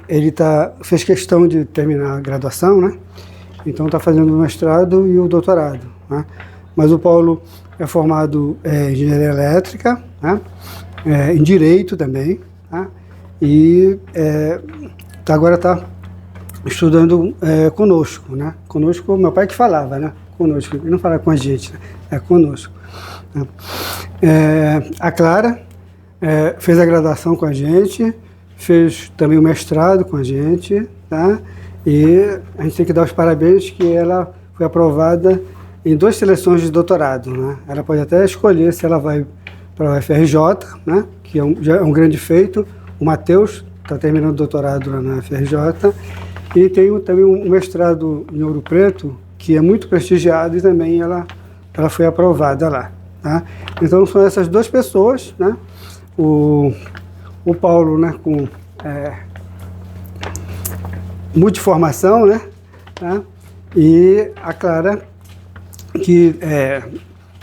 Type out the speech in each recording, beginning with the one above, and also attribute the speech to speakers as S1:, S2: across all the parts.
S1: Ele fez questão de terminar a graduação, né? Então está fazendo o mestrado e o doutorado, né? Mas o Paulo é formado em engenharia elétrica, né? Em direito também, né? E agora está estudando conosco, né? Conosco, meu pai que falava, né? Conosco, ele não fala com a gente, né? É conosco, né? A Clara fez a graduação com a gente, fez também o mestrado com a gente, tá? E a gente tem que dar os parabéns que ela foi aprovada em 2 seleções de doutorado, né? Ela pode até escolher se ela vai para a UFRJ, né? Que já é um grande feito. O Matheus está terminando o doutorado lá na UFRJ e tem também um mestrado em Ouro Preto, que é muito prestigiado e também ela foi aprovada lá, tá? Então são essas 2 pessoas, né? O Paulo, né, com multiformação, né, tá? E a Clara, que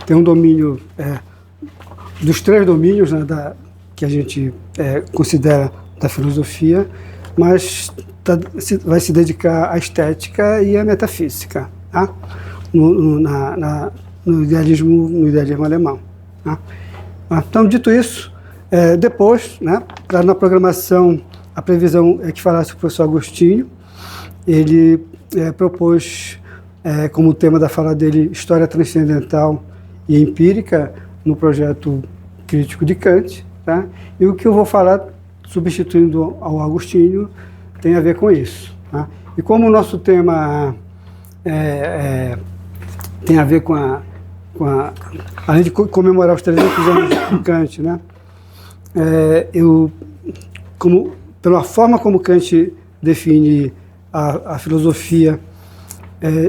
S1: tem um domínio, dos 3 domínios, né, que a gente considera da filosofia, mas vai se dedicar à estética e à metafísica, tá? No idealismo alemão, tá? Então, dito isso, depois, né, na programação, a previsão é que falasse o professor Agostinho. Ele propôs como tema da fala dele História Transcendental e Empírica no projeto crítico de Kant, tá? E o que eu vou falar, substituindo ao Agostinho, tem a ver com isso, tá? E como o nosso tema tem a ver com além de comemorar os 300 anos de Kant, né? Pela forma como Kant define a filosofia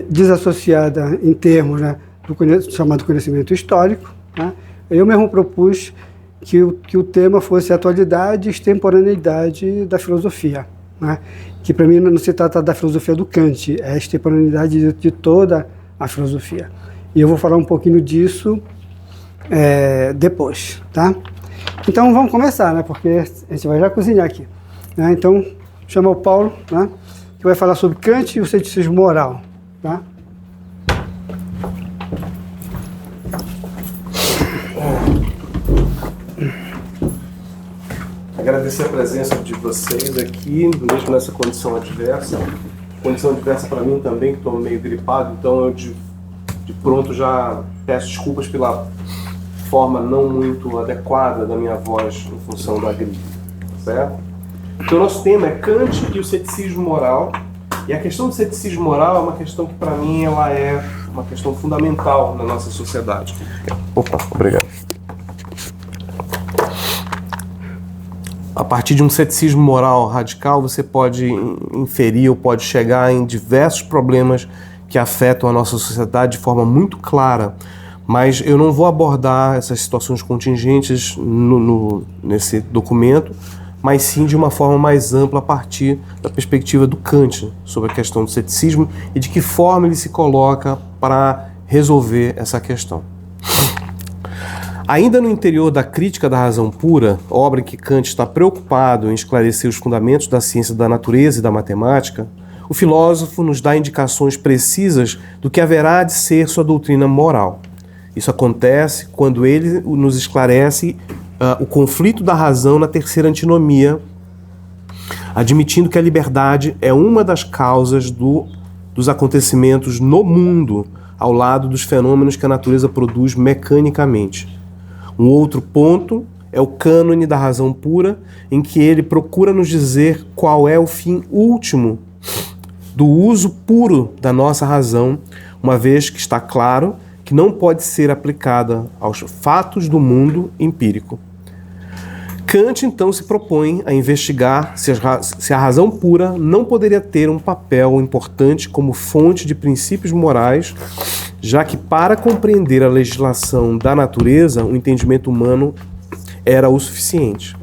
S1: desassociada em termos, né, do chamado conhecimento histórico, né? Eu mesmo propus que o tema fosse a atualidade e extemporaneidade da filosofia, né? Que para mim não se trata da filosofia do Kant, é a extemporaneidade de toda a filosofia. E eu vou falar um pouquinho disso depois, tá? Então vamos começar, né? Porque a gente vai já cozinhar aqui, né? Então chama o Paulo, né? Que vai falar sobre Kant e o ceticismo moral, tá?
S2: Agradecer a presença de vocês aqui, mesmo nessa condição adversa. Condição adversa para mim também, que estou meio gripado, então eu de pronto já peço desculpas pela forma não muito adequada da minha voz em função da gripe, certo? Então o nosso tema é Kant e o ceticismo moral, e a questão do ceticismo moral é uma questão que para mim ela é uma questão fundamental na nossa sociedade. Opa, obrigado. A partir de um ceticismo moral radical você pode inferir ou pode chegar em diversos problemas que afetam a nossa sociedade de forma muito clara. Mas eu não vou abordar essas situações contingentes nesse documento, mas sim de uma forma mais ampla a partir da perspectiva do Kant sobre a questão do ceticismo e de que forma ele se coloca para resolver essa questão. Ainda no interior da Crítica da Razão Pura, obra em que Kant está preocupado em esclarecer os fundamentos da ciência da natureza e da matemática, o filósofo nos dá indicações precisas do que haverá de ser sua doutrina moral. Isso acontece quando ele nos esclarece o conflito da razão na terceira antinomia, admitindo que a liberdade é uma das causas dos acontecimentos no mundo, ao lado dos fenômenos que a natureza produz mecanicamente. Um outro ponto é o cânone da razão pura, em que ele procura nos dizer qual é o fim último do uso puro da nossa razão, uma vez que está claro que não pode ser aplicada aos fatos do mundo empírico. Kant, então, se propõe a investigar se a razão pura não poderia ter um papel importante como fonte de princípios morais, já que para compreender a legislação da natureza, o entendimento humano era o suficiente.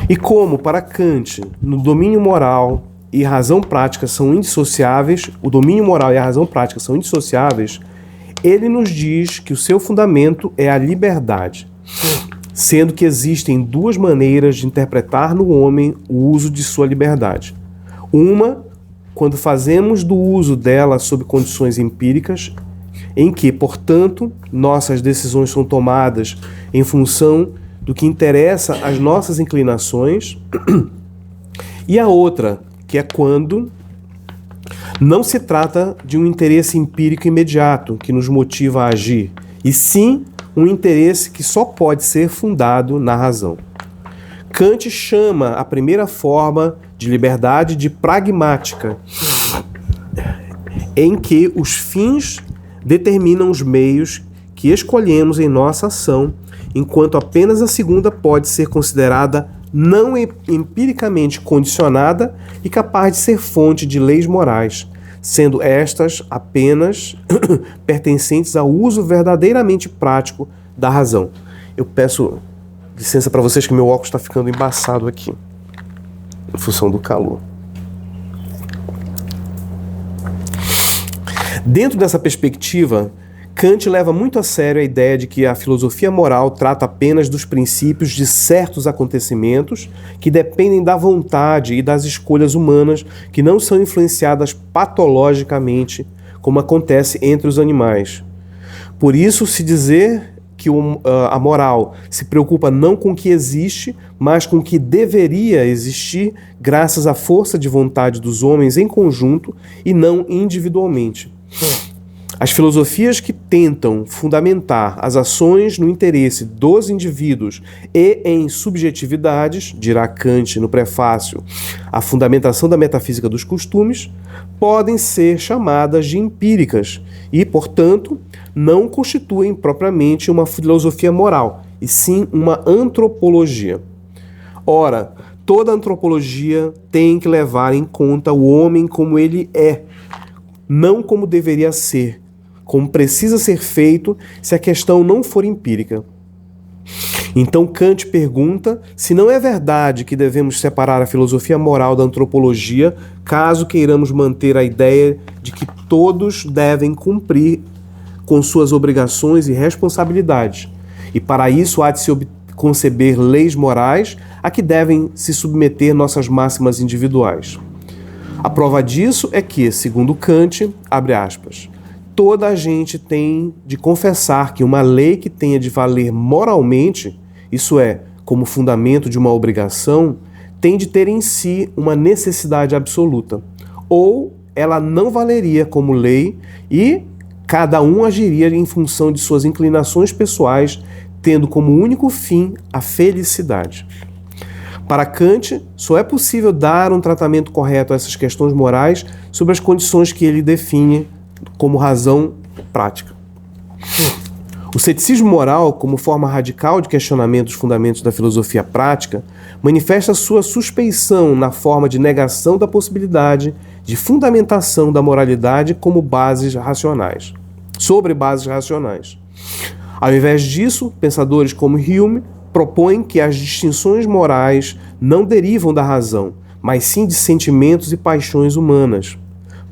S2: E como, para Kant, no domínio moral e razão prática são indissociáveis, o domínio moral e a razão prática são indissociáveis, ele nos diz que o seu fundamento é a liberdade. sendo que existem duas maneiras de interpretar no homem o uso de sua liberdade. Uma, quando fazemos do uso dela sob condições empíricas, em que, portanto, nossas decisões são tomadas em função do que interessa às nossas inclinações. E a outra, que é quando não se trata de um interesse empírico imediato que nos motiva a agir, e sim um interesse que só pode ser fundado na razão. Kant chama a primeira forma de liberdade de pragmática, em que os fins determinam os meios que escolhemos em nossa ação, enquanto apenas a segunda pode ser considerada não empiricamente condicionada e capaz de ser fonte de leis morais, sendo estas apenas pertencentes ao uso verdadeiramente prático da razão. Eu peço licença para vocês que meu óculos está ficando embaçado aqui, em função do calor. Dentro dessa perspectiva, Kant leva muito a sério a ideia de que a filosofia moral trata apenas dos princípios de certos acontecimentos que dependem da vontade e das escolhas humanas que não são influenciadas patologicamente, como acontece entre os animais. Por isso, se dizer que a moral se preocupa não com o que existe, mas com o que deveria existir graças à força de vontade dos homens em conjunto e não individualmente. As filosofias que tentam fundamentar as ações no interesse dos indivíduos e em subjetividades, dirá Kant no prefácio, a fundamentação da metafísica dos costumes, podem ser chamadas de empíricas e, portanto, não constituem propriamente uma filosofia moral, e sim uma antropologia. Ora, toda antropologia tem que levar em conta o homem como ele é, não como deveria ser, como precisa ser feito se a questão não for empírica. Então Kant pergunta se não é verdade que devemos separar a filosofia moral da antropologia, caso queiramos manter a ideia de que todos devem cumprir com suas obrigações e responsabilidades, e para isso há de se conceber leis morais a que devem se submeter nossas máximas individuais. A prova disso é que, segundo Kant, abre aspas, toda a gente tem de confessar que uma lei que tenha de valer moralmente, isso é, como fundamento de uma obrigação, tem de ter em si uma necessidade absoluta, ou ela não valeria como lei e cada um agiria em função de suas inclinações pessoais, tendo como único fim a felicidade. Para Kant, só é possível dar um tratamento correto a essas questões morais sob as condições que ele define como razão prática. O ceticismo moral, como forma radical de questionamento dos fundamentos da filosofia prática, manifesta sua suspeição na forma de negação da possibilidade de fundamentação da moralidade como bases racionais, sobre bases racionais. Ao invés disso, pensadores como Hume propõem que as distinções morais não derivam da razão, mas sim de sentimentos e paixões humanas.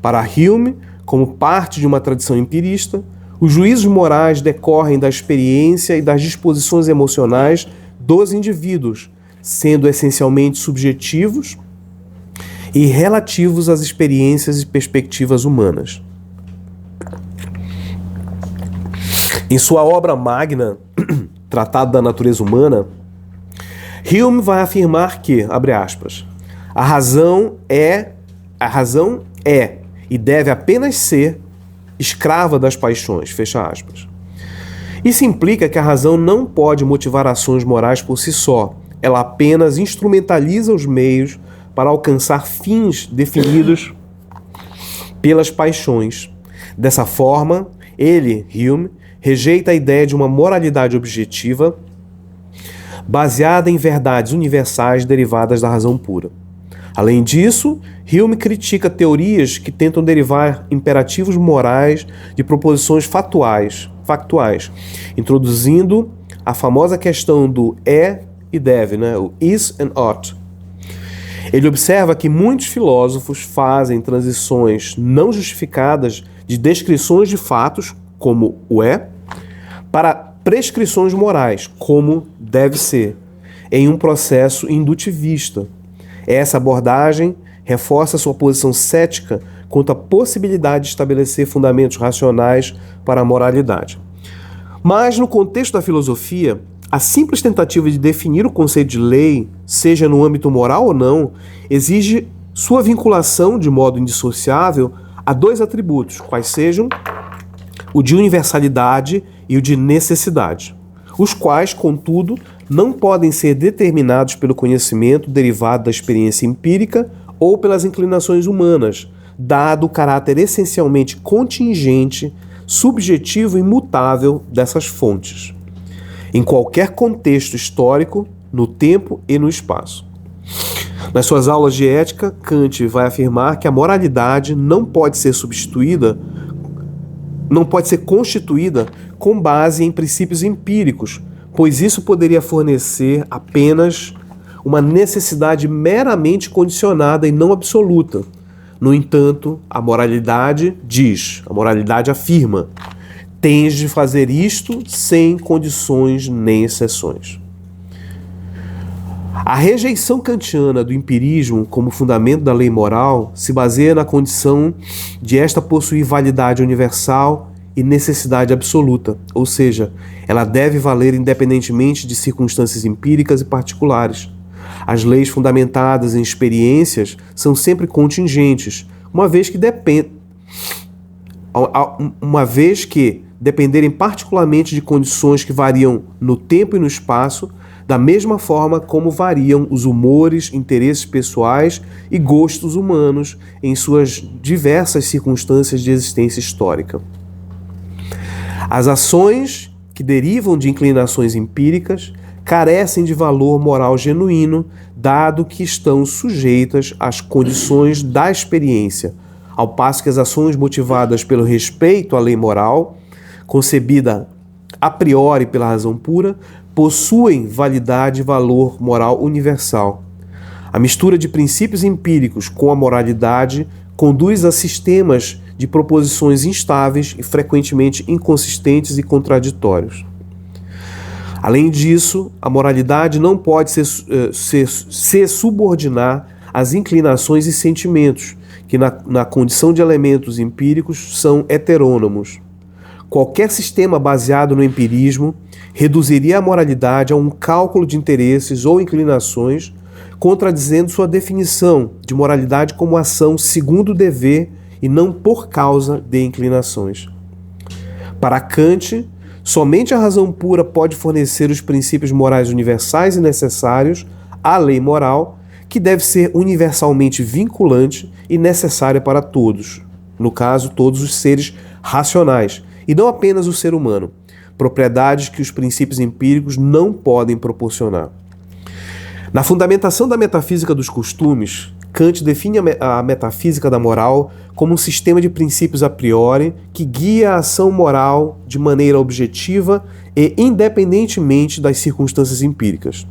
S2: Para Hume, como parte de uma tradição empirista, os juízos morais decorrem da experiência e das disposições emocionais dos indivíduos, sendo essencialmente subjetivos e relativos às experiências e perspectivas humanas. Em sua obra magna, Tratado da Natureza Humana, Hume vai afirmar que, abre aspas, a razão é e deve apenas ser escrava das paixões, fecha aspas. Isso implica que a razão não pode motivar ações morais por si só, ela apenas instrumentaliza os meios para alcançar fins definidos pelas paixões. Dessa forma, Hume, rejeita a ideia de uma moralidade objetiva baseada em verdades universais derivadas da razão pura. Além disso, Hume critica teorias que tentam derivar imperativos morais de proposições factuais, introduzindo a famosa questão do é e deve, o is and ought. Ele observa que muitos filósofos fazem transições não justificadas de descrições de fatos, como o é, para prescrições morais, como deve ser, em um processo indutivista. Essa abordagem reforça sua posição cética quanto à possibilidade de estabelecer fundamentos racionais para a moralidade. Mas, no contexto da filosofia, a simples tentativa de definir o conceito de lei, seja no âmbito moral ou não, exige sua vinculação de modo indissociável a dois atributos, quais sejam o de universalidade e o de necessidade, os quais, contudo, não podem ser determinados pelo conhecimento derivado da experiência empírica ou pelas inclinações humanas, dado o caráter essencialmente contingente, subjetivo e imutável dessas fontes, em qualquer contexto histórico, no tempo e no espaço. Nas suas aulas de ética, Kant vai afirmar que a moralidade não pode ser constituída com base em princípios empíricos, pois isso poderia fornecer apenas uma necessidade meramente condicionada e não absoluta. No entanto, a moralidade afirma, tens de fazer isto sem condições nem exceções. A rejeição kantiana do empirismo como fundamento da lei moral se baseia na condição de esta possuir validade universal e necessidade absoluta, ou seja, ela deve valer independentemente de circunstâncias empíricas e particulares. As leis fundamentadas em experiências são sempre contingentes, uma vez que dependerem particularmente de condições que variam no tempo e no espaço, da mesma forma como variam os humores, interesses pessoais e gostos humanos em suas diversas circunstâncias de existência histórica. As ações que derivam de inclinações empíricas carecem de valor moral genuíno, dado que estão sujeitas às condições da experiência, ao passo que as ações motivadas pelo respeito à lei moral, concebida a priori pela razão pura, possuem validade e valor moral universal. A mistura de princípios empíricos com a moralidade conduz a sistemas de proposições instáveis e frequentemente inconsistentes e contraditórios. Além disso, a moralidade não pode se subordinar às inclinações e sentimentos, que na condição de elementos empíricos são heterônomos. Qualquer sistema baseado no empirismo reduziria a moralidade a um cálculo de interesses ou inclinações, contradizendo sua definição de moralidade como ação segundo o dever e não por causa de inclinações. Para Kant, somente a razão pura pode fornecer os princípios morais universais e necessários à lei moral, que deve ser universalmente vinculante e necessária para todos, no caso, todos os seres racionais, e não apenas o ser humano, propriedades que os princípios empíricos não podem proporcionar. Na fundamentação da metafísica dos costumes, Kant define a metafísica da moral como um sistema de princípios a priori que guia a ação moral de maneira objetiva e independentemente das circunstâncias empíricas.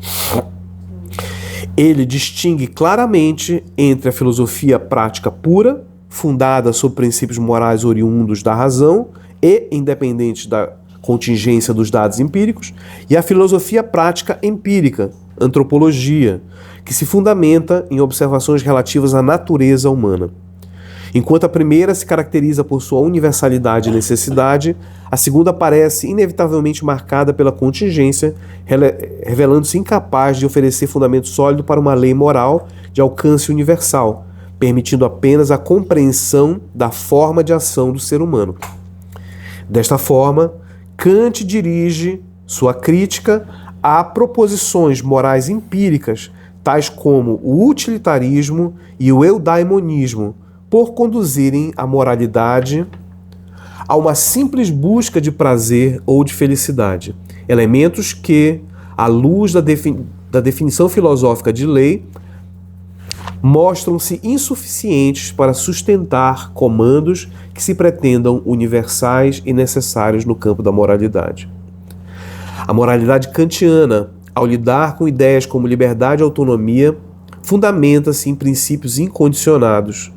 S2: Ele distingue claramente entre a filosofia prática pura, fundada sobre princípios morais oriundos da razão e independentes da contingência dos dados empíricos, e a filosofia prática empírica, antropologia, que se fundamenta em observações relativas à natureza humana. Enquanto a primeira se caracteriza por sua universalidade e necessidade, a segunda parece inevitavelmente marcada pela contingência, revelando-se incapaz de oferecer fundamento sólido para uma lei moral de alcance universal, permitindo apenas a compreensão da forma de ação do ser humano. Desta forma, Kant dirige sua crítica a proposições morais empíricas, tais como o utilitarismo e o eudaimonismo, por conduzirem a moralidade a uma simples busca de prazer ou de felicidade, elementos que, à luz da definição filosófica de lei, mostram-se insuficientes para sustentar comandos que se pretendam universais e necessários no campo da moralidade. A moralidade kantiana, ao lidar com ideias como liberdade e autonomia, fundamenta-se em princípios incondicionados.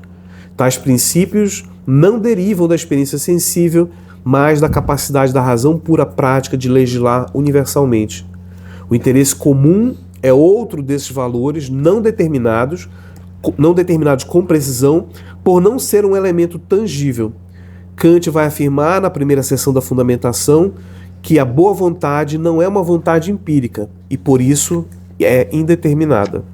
S2: Tais princípios não derivam da experiência sensível, mais da capacidade da razão pura prática de legislar universalmente. O interesse comum é outro desses valores não determinados com precisão, por não ser um elemento tangível. Kant vai afirmar na primeira seção da Fundamentação que a boa vontade não é uma vontade empírica e, por isso, é indeterminada.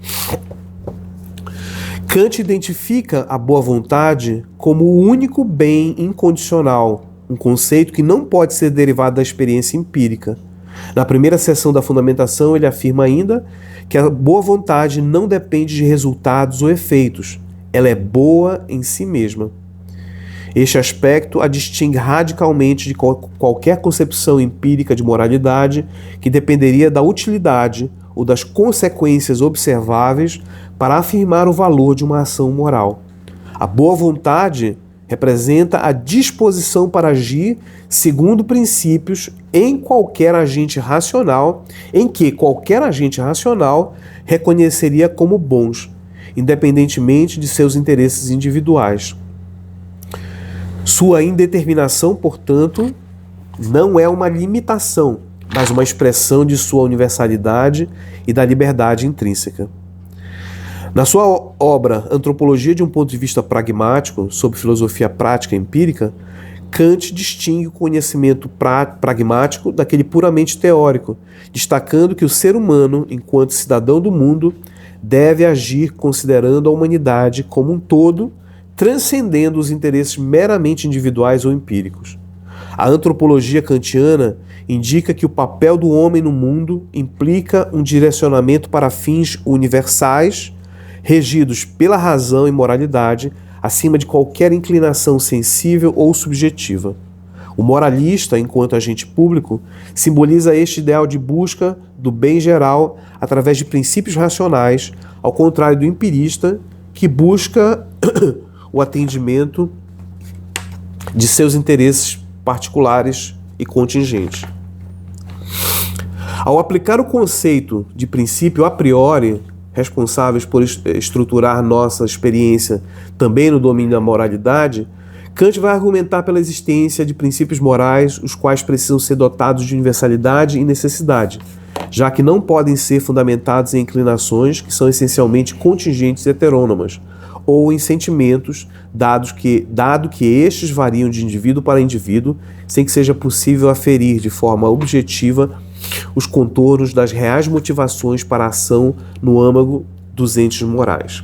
S2: Kant identifica a boa vontade como o único bem incondicional, um conceito que não pode ser derivado da experiência empírica. Na primeira seção da Fundamentação, ele afirma ainda que a boa vontade não depende de resultados ou efeitos. Ela é boa em si mesma. Este aspecto a distingue radicalmente de qualquer concepção empírica de moralidade que dependeria da utilidade ou das consequências observáveis para afirmar o valor de uma ação moral. A boa vontade representa a disposição para agir segundo princípios em que qualquer agente racional reconheceria como bons, independentemente de seus interesses individuais. Sua indeterminação, portanto, não é uma limitação, mas uma expressão de sua universalidade e da liberdade intrínseca. Na sua obra Antropologia de um ponto de vista pragmático, sobre filosofia prática e empírica, Kant distingue o conhecimento pragmático daquele puramente teórico, destacando que o ser humano, enquanto cidadão do mundo, deve agir considerando a humanidade como um todo, transcendendo os interesses meramente individuais ou empíricos. A antropologia kantiana indica que o papel do homem no mundo implica um direcionamento para fins universais, regidos pela razão e moralidade, acima de qualquer inclinação sensível ou subjetiva. O moralista, enquanto agente público, simboliza este ideal de busca do bem geral através de princípios racionais, ao contrário do empirista, que busca o atendimento de seus interesses particulares e contingentes. Ao aplicar o conceito de princípio a priori, responsáveis por estruturar nossa experiência também no domínio da moralidade, Kant vai argumentar pela existência de princípios morais, os quais precisam ser dotados de universalidade e necessidade, já que não podem ser fundamentados em inclinações que são essencialmente contingentes e heterônomas, ou em sentimentos, dado que estes variam de indivíduo para indivíduo, sem que seja possível aferir de forma objetiva os contornos das reais motivações para a ação no âmago dos entes morais.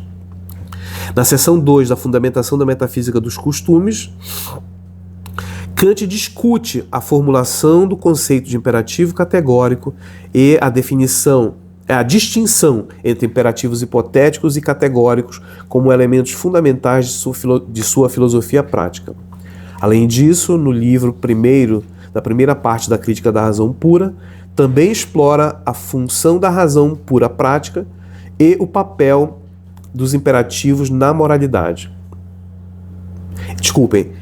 S2: Na seção 2 da Fundamentação da Metafísica dos Costumes, Kant discute a formulação do conceito de imperativo categórico e a distinção entre imperativos hipotéticos e categóricos como elementos fundamentais de sua filosofia prática. Além disso, no livro da primeira parte da Crítica da Razão Pura, também explora a função da razão pura prática e o papel dos imperativos na moralidade. Desculpem,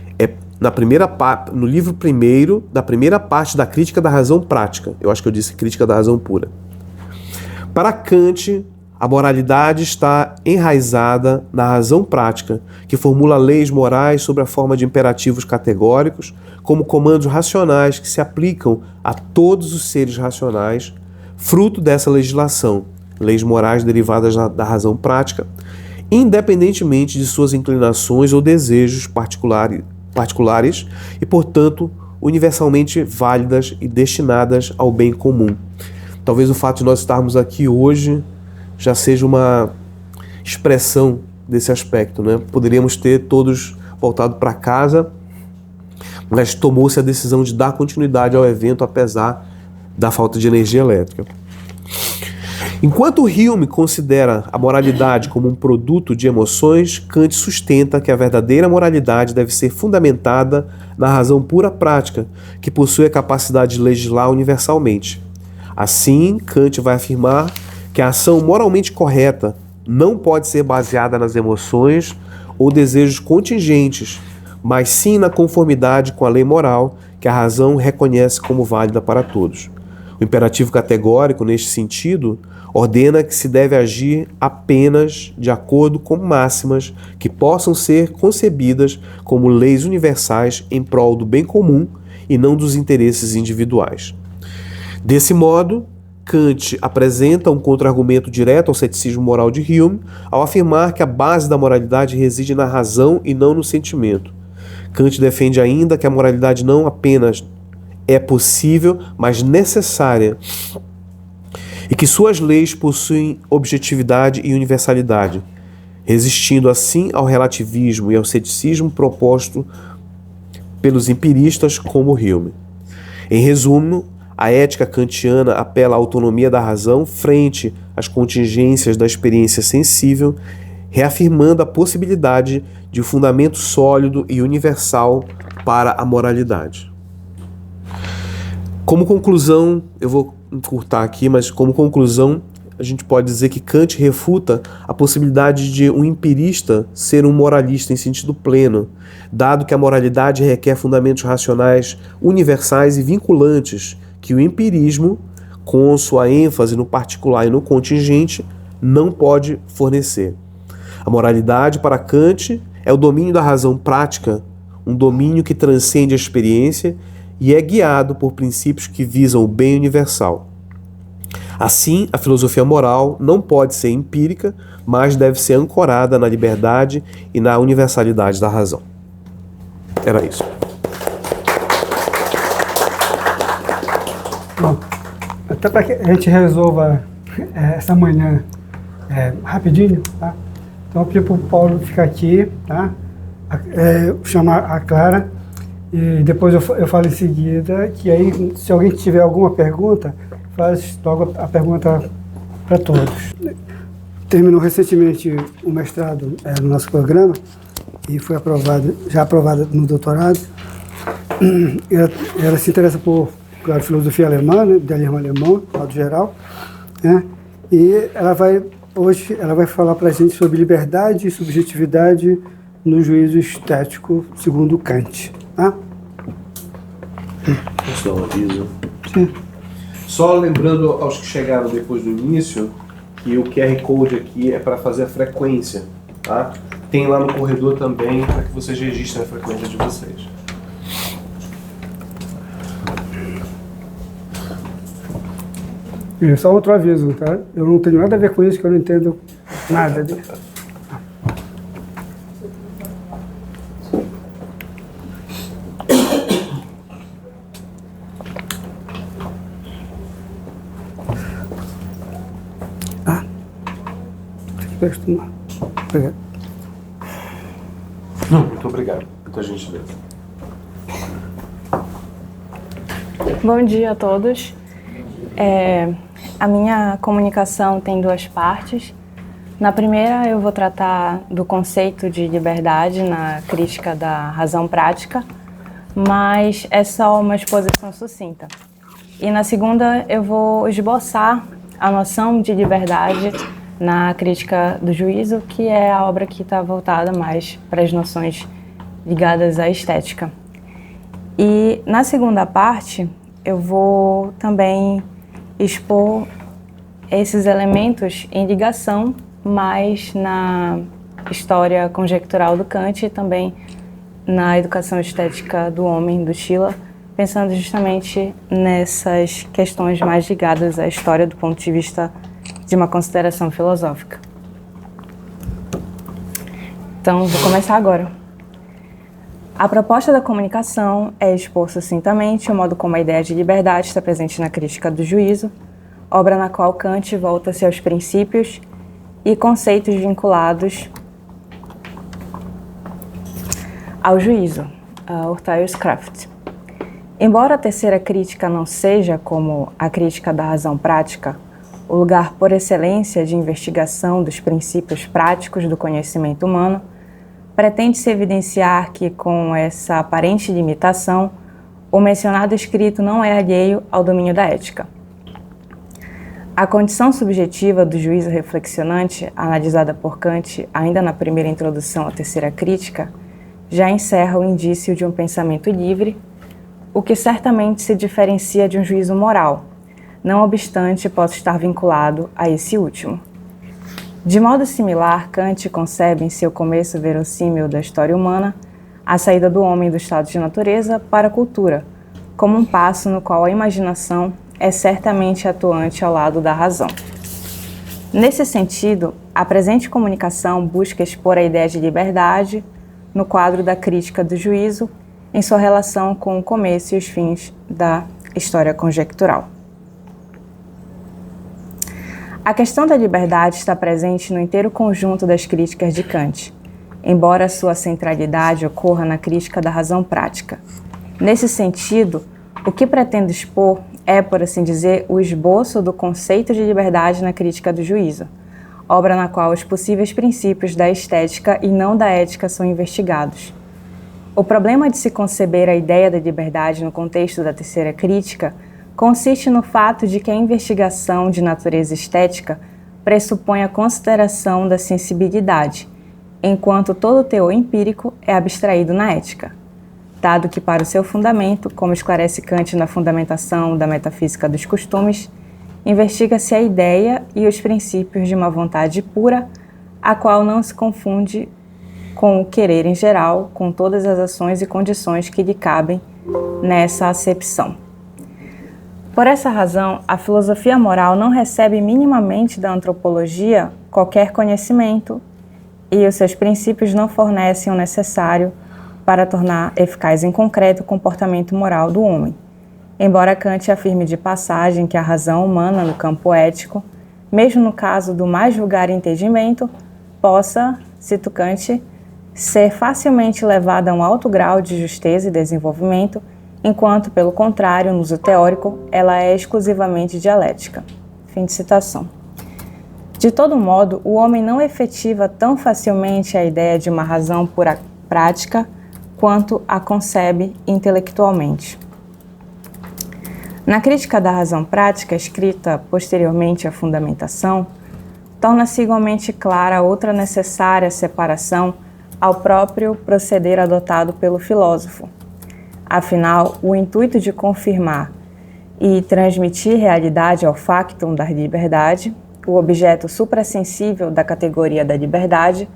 S2: no livro primeiro da primeira parte da Crítica da Razão Prática. Eu acho que eu disse Crítica da Razão Pura. Para Kant, a moralidade está enraizada na razão prática, que formula leis morais sob a forma de imperativos categóricos, como comandos racionais que se aplicam a todos os seres racionais, fruto dessa legislação, leis morais derivadas da razão prática, independentemente de suas inclinações ou desejos particulares e, portanto, universalmente válidas e destinadas ao bem comum. Talvez o fato de nós estarmos aqui hoje já seja uma expressão desse aspecto, né? Poderíamos ter todos voltado para casa, mas tomou-se a decisão de dar continuidade ao evento apesar da falta de energia elétrica. Enquanto Hume considera a moralidade como um produto de emoções, Kant sustenta que a verdadeira moralidade deve ser fundamentada na razão pura prática, que possui a capacidade de legislar universalmente. Assim, Kant vai afirmar que a ação moralmente correta não pode ser baseada nas emoções ou desejos contingentes, mas sim na conformidade com a lei moral que a razão reconhece como válida para todos. O imperativo categórico, neste sentido, ordena que se deve agir apenas de acordo com máximas que possam ser concebidas como leis universais em prol do bem comum e não dos interesses individuais. Desse modo, Kant apresenta um contra-argumento direto ao ceticismo moral de Hume ao afirmar que a base da moralidade reside na razão e não no sentimento. Kant defende ainda que a moralidade não apenas é possível, mas necessária, e que suas leis possuem objetividade e universalidade, resistindo assim ao relativismo e ao ceticismo proposto pelos empiristas como Hume. Em resumo, a ética kantiana apela à autonomia da razão frente às contingências da experiência sensível, reafirmando a possibilidade de um fundamento sólido e universal para a moralidade. Como conclusão, eu vou encurtar aqui, mas como conclusão, a gente pode dizer que Kant refuta a possibilidade de um empirista ser um moralista em sentido pleno, dado que a moralidade requer fundamentos racionais universais e vinculantes, que o empirismo, com sua ênfase no particular e no contingente, não pode fornecer. A moralidade, para Kant, é o domínio da razão prática, um domínio que transcende a experiência e é guiado por princípios que visam o bem universal. Assim, a filosofia moral não pode ser empírica, mas deve ser ancorada na liberdade e na universalidade da razão. Era isso.
S1: Bom, até para que a gente resolva essa manhã rapidinho, tá? Então, eu pedi para o Paulo ficar aqui, tá? Chamar a Clara, e depois eu falo em seguida, que aí, se alguém tiver alguma pergunta, faz logo a pergunta para todos. Terminou recentemente o mestrado no nosso programa, e foi já aprovada no doutorado. Ela se interessa por filosofia alemã, né, idealismo alemão, de modo geral, né, e hoje ela vai falar para a gente sobre liberdade e subjetividade no juízo estético, segundo Kant. Tá?
S2: Posso dar um aviso?
S1: Sim.
S2: Só lembrando aos que chegaram depois do início que o QR Code aqui é para fazer a frequência, tá? Tem lá no corredor também para que vocês registrem a frequência de vocês.
S1: E só outro aviso, tá? Eu não tenho nada a ver com isso, que eu não entendo nada disso. Obrigado.
S2: Não, muito obrigado. Muita gentileza.
S3: Bom dia a todos. A minha comunicação tem duas partes. Na primeira, eu vou tratar do conceito de liberdade na crítica da razão prática, mas é só uma exposição sucinta. E na segunda, eu vou esboçar a noção de liberdade na crítica do juízo, que é a obra que está voltada mais para as noções ligadas à estética. E na segunda parte, eu vou também expor esses elementos em ligação mais na história conjectural do Kant e também na educação estética do homem, do Schiller, pensando justamente nessas questões mais ligadas à história do ponto de vista de uma consideração filosófica. Então, vou começar agora. A proposta da comunicação é expor sucintamente o modo como a ideia de liberdade está presente na crítica do juízo, obra na qual Kant volta-se aos princípios e conceitos vinculados ao juízo, a Urteilskraft. Embora a terceira crítica não seja, como a crítica da razão prática, o lugar por excelência de investigação dos princípios práticos do conhecimento humano, pretende-se evidenciar que, com essa aparente limitação, o mencionado escrito não é alheio ao domínio da ética. A condição subjetiva do juízo reflexionante, analisada por Kant ainda na primeira introdução à terceira crítica, já encerra o indício de um pensamento livre, o que certamente se diferencia de um juízo moral, não obstante possa estar vinculado a esse último. De modo similar, Kant concebe em seu começo verossímil da história humana a saída do homem do estado de natureza para a cultura, como um passo no qual a imaginação é certamente atuante ao lado da razão. Nesse sentido, a presente comunicação busca expor a ideia de liberdade no quadro da crítica do juízo em sua relação com o começo e os fins da história conjectural. A questão da liberdade está presente no inteiro conjunto das críticas de Kant, embora sua centralidade ocorra na crítica da razão prática. Nesse sentido, o que pretendo expor é, por assim dizer, o esboço do conceito de liberdade na crítica do juízo, obra na qual os possíveis princípios da estética e não da ética são investigados. O problema de se conceber a ideia da liberdade no contexto da terceira crítica consiste no fato de que a investigação de natureza estética pressupõe a consideração da sensibilidade, enquanto todo teor empírico é abstraído na ética, dado que para o seu fundamento, como esclarece Kant na Fundamentação da Metafísica dos Costumes, investiga-se a ideia e os princípios de uma vontade pura, a qual não se confunde com o querer em geral, com todas as ações e condições que lhe cabem nessa acepção. Por essa razão, a filosofia moral não recebe minimamente da antropologia qualquer conhecimento e os seus princípios não fornecem o necessário para tornar eficaz em concreto o comportamento moral do homem. Embora Kant afirme de passagem que a razão humana no campo ético, mesmo no caso do mais vulgar entendimento, possa, cito Kant, ser facilmente levada a um alto grau de justeza e desenvolvimento, enquanto, pelo contrário, no uso teórico, ela é exclusivamente dialética. Fim de citação. De todo modo, o homem não efetiva tão facilmente a ideia de uma razão pura prática quanto a concebe intelectualmente. Na crítica da razão prática, escrita posteriormente à Fundamentação, torna-se igualmente clara outra necessária separação ao próprio proceder adotado pelo filósofo. Afinal, o intuito de confirmar e transmitir realidade ao factum da liberdade, o objeto suprassensível da categoria da liberdade,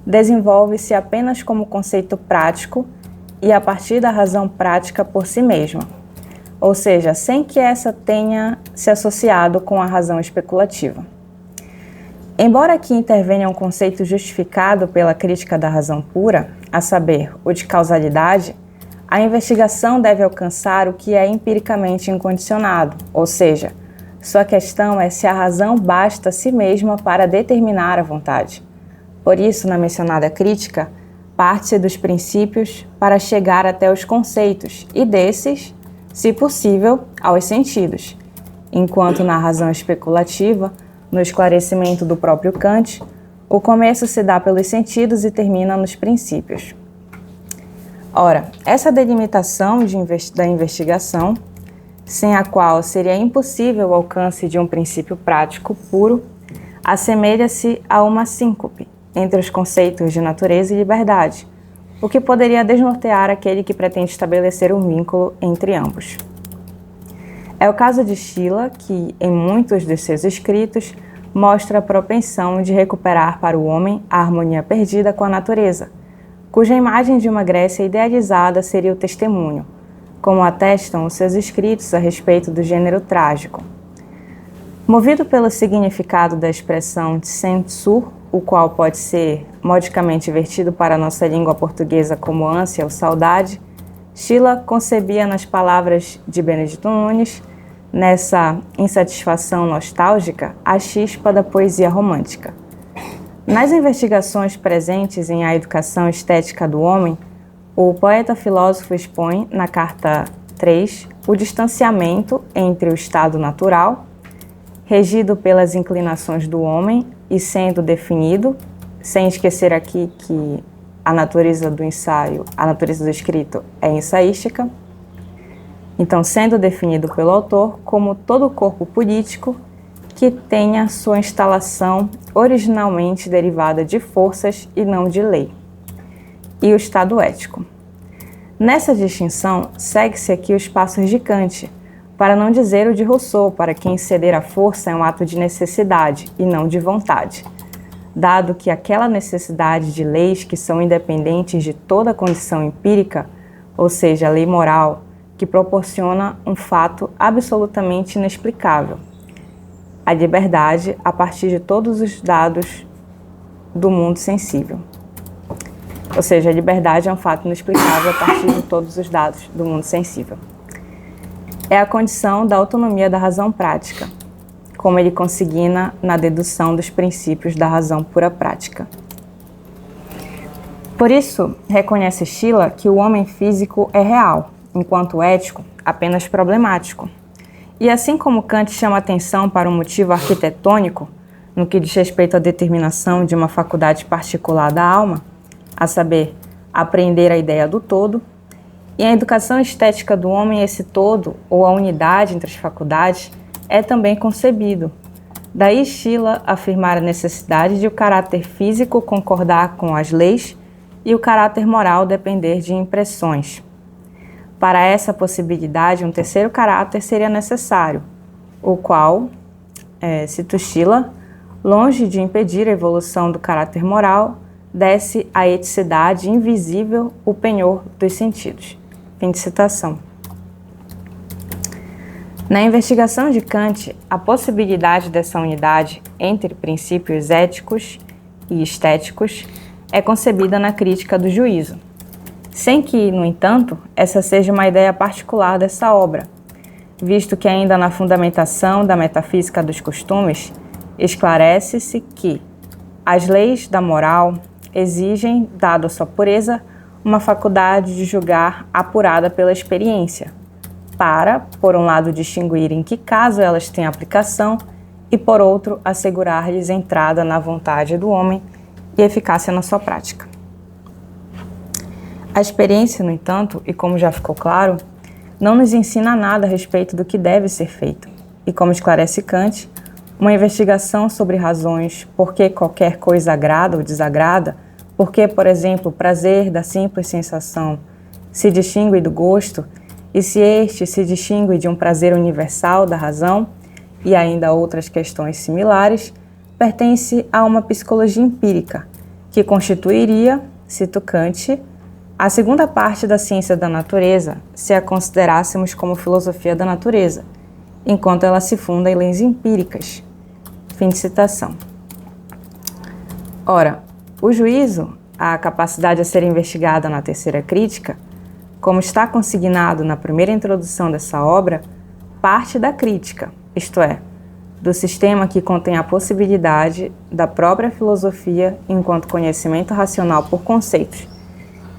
S3: desenvolve-se apenas como conceito prático e a partir da razão prática por si mesma, ou seja, sem que essa tenha se associado com a razão especulativa. Embora aqui intervenha um conceito justificado pela crítica da razão pura, a saber, o de causalidade, a investigação deve alcançar o que é empiricamente incondicionado, ou seja, sua questão é se a razão basta a si mesma para determinar a vontade. Por isso, na mencionada crítica, parte-se dos princípios para chegar até os conceitos e desses, se possível, aos sentidos, enquanto na razão especulativa, no esclarecimento do próprio Kant, o começo se dá pelos sentidos e termina nos princípios. Ora, essa delimitação da investigação, sem a qual seria impossível o alcance de um princípio prático puro, assemelha-se a uma síncope entre os conceitos de natureza e liberdade, o que poderia desnortear aquele que pretende estabelecer um vínculo entre ambos. É o caso de Schiller, que, em muitos de seus escritos, mostra a propensão de recuperar para o homem a harmonia perdida com a natureza, cuja imagem de uma Grécia idealizada seria o testemunho, como atestam os seus escritos a respeito do gênero trágico. Movido pelo significado da expressão censur, o qual pode ser modicamente vertido para a nossa língua portuguesa como ânsia ou saudade, Schiller concebia nas palavras de Benedito Nunes, nessa insatisfação nostálgica, a chispa da poesia romântica. Nas investigações presentes em A Educação Estética do Homem, o poeta-filósofo expõe, na carta 3, o distanciamento entre o estado natural, regido pelas inclinações do homem e sendo definido, sem esquecer aqui que a natureza do ensaio, a natureza do escrito é ensaística, então sendo definido pelo autor como todo corpo político que tenha sua instalação originalmente derivada de forças e não de lei, e o estado ético. Nessa distinção, segue-se aqui os passos de Kant, para não dizer o de Rousseau, para quem ceder à força é um ato de necessidade e não de vontade, dado que aquela necessidade de leis que são independentes de toda condição empírica, ou seja, a lei moral, que proporciona um fato absolutamente inexplicável: a liberdade a partir de todos os dados do mundo sensível. Ou seja, a liberdade é um fato inexplicável a partir de todos os dados do mundo sensível. É a condição da autonomia da razão prática, como ele consigna na dedução dos princípios da razão pura prática. Por isso, reconhece Schiller que o homem físico é real, enquanto ético, apenas problemático. E assim como Kant chama atenção para um motivo arquitetônico, no que diz respeito à determinação de uma faculdade particular da alma, a saber, apreender a ideia do todo, e a educação estética do homem, esse todo, ou a unidade entre as faculdades, é também concebido. Daí Schiller afirmar a necessidade de o caráter físico concordar com as leis e o caráter moral depender de impressões. Para essa possibilidade, um terceiro caráter seria necessário, o qual, cito Schiller, longe de impedir a evolução do caráter moral, desse à eticidade invisível o penhor dos sentidos. Fim de citação. Na investigação de Kant, a possibilidade dessa unidade entre princípios éticos e estéticos é concebida na crítica do juízo, sem que, no entanto, essa seja uma ideia particular dessa obra, visto que ainda na fundamentação da metafísica dos costumes, esclarece-se que as leis da moral exigem, dado a sua pureza, uma faculdade de julgar apurada pela experiência, para, por um lado, distinguir em que caso elas têm aplicação e, por outro, assegurar-lhes entrada na vontade do homem e eficácia na sua prática. A experiência, no entanto, e como já ficou claro, não nos ensina nada a respeito do que deve ser feito. E como esclarece Kant, uma investigação sobre razões por que qualquer coisa agrada ou desagrada, por que, por exemplo, o prazer da simples sensação se distingue do gosto, e se este se distingue de um prazer universal da razão, e ainda outras questões similares, pertence a uma psicologia empírica, que constituiria, cito Kant, a segunda parte da ciência da natureza, se a considerássemos como filosofia da natureza, enquanto ela se funda em leis empíricas. Fim de citação. Ora, o juízo, a capacidade a ser investigada na terceira crítica, como está consignado na primeira introdução dessa obra, parte da crítica, isto é, do sistema que contém a possibilidade da própria filosofia enquanto conhecimento racional por conceitos,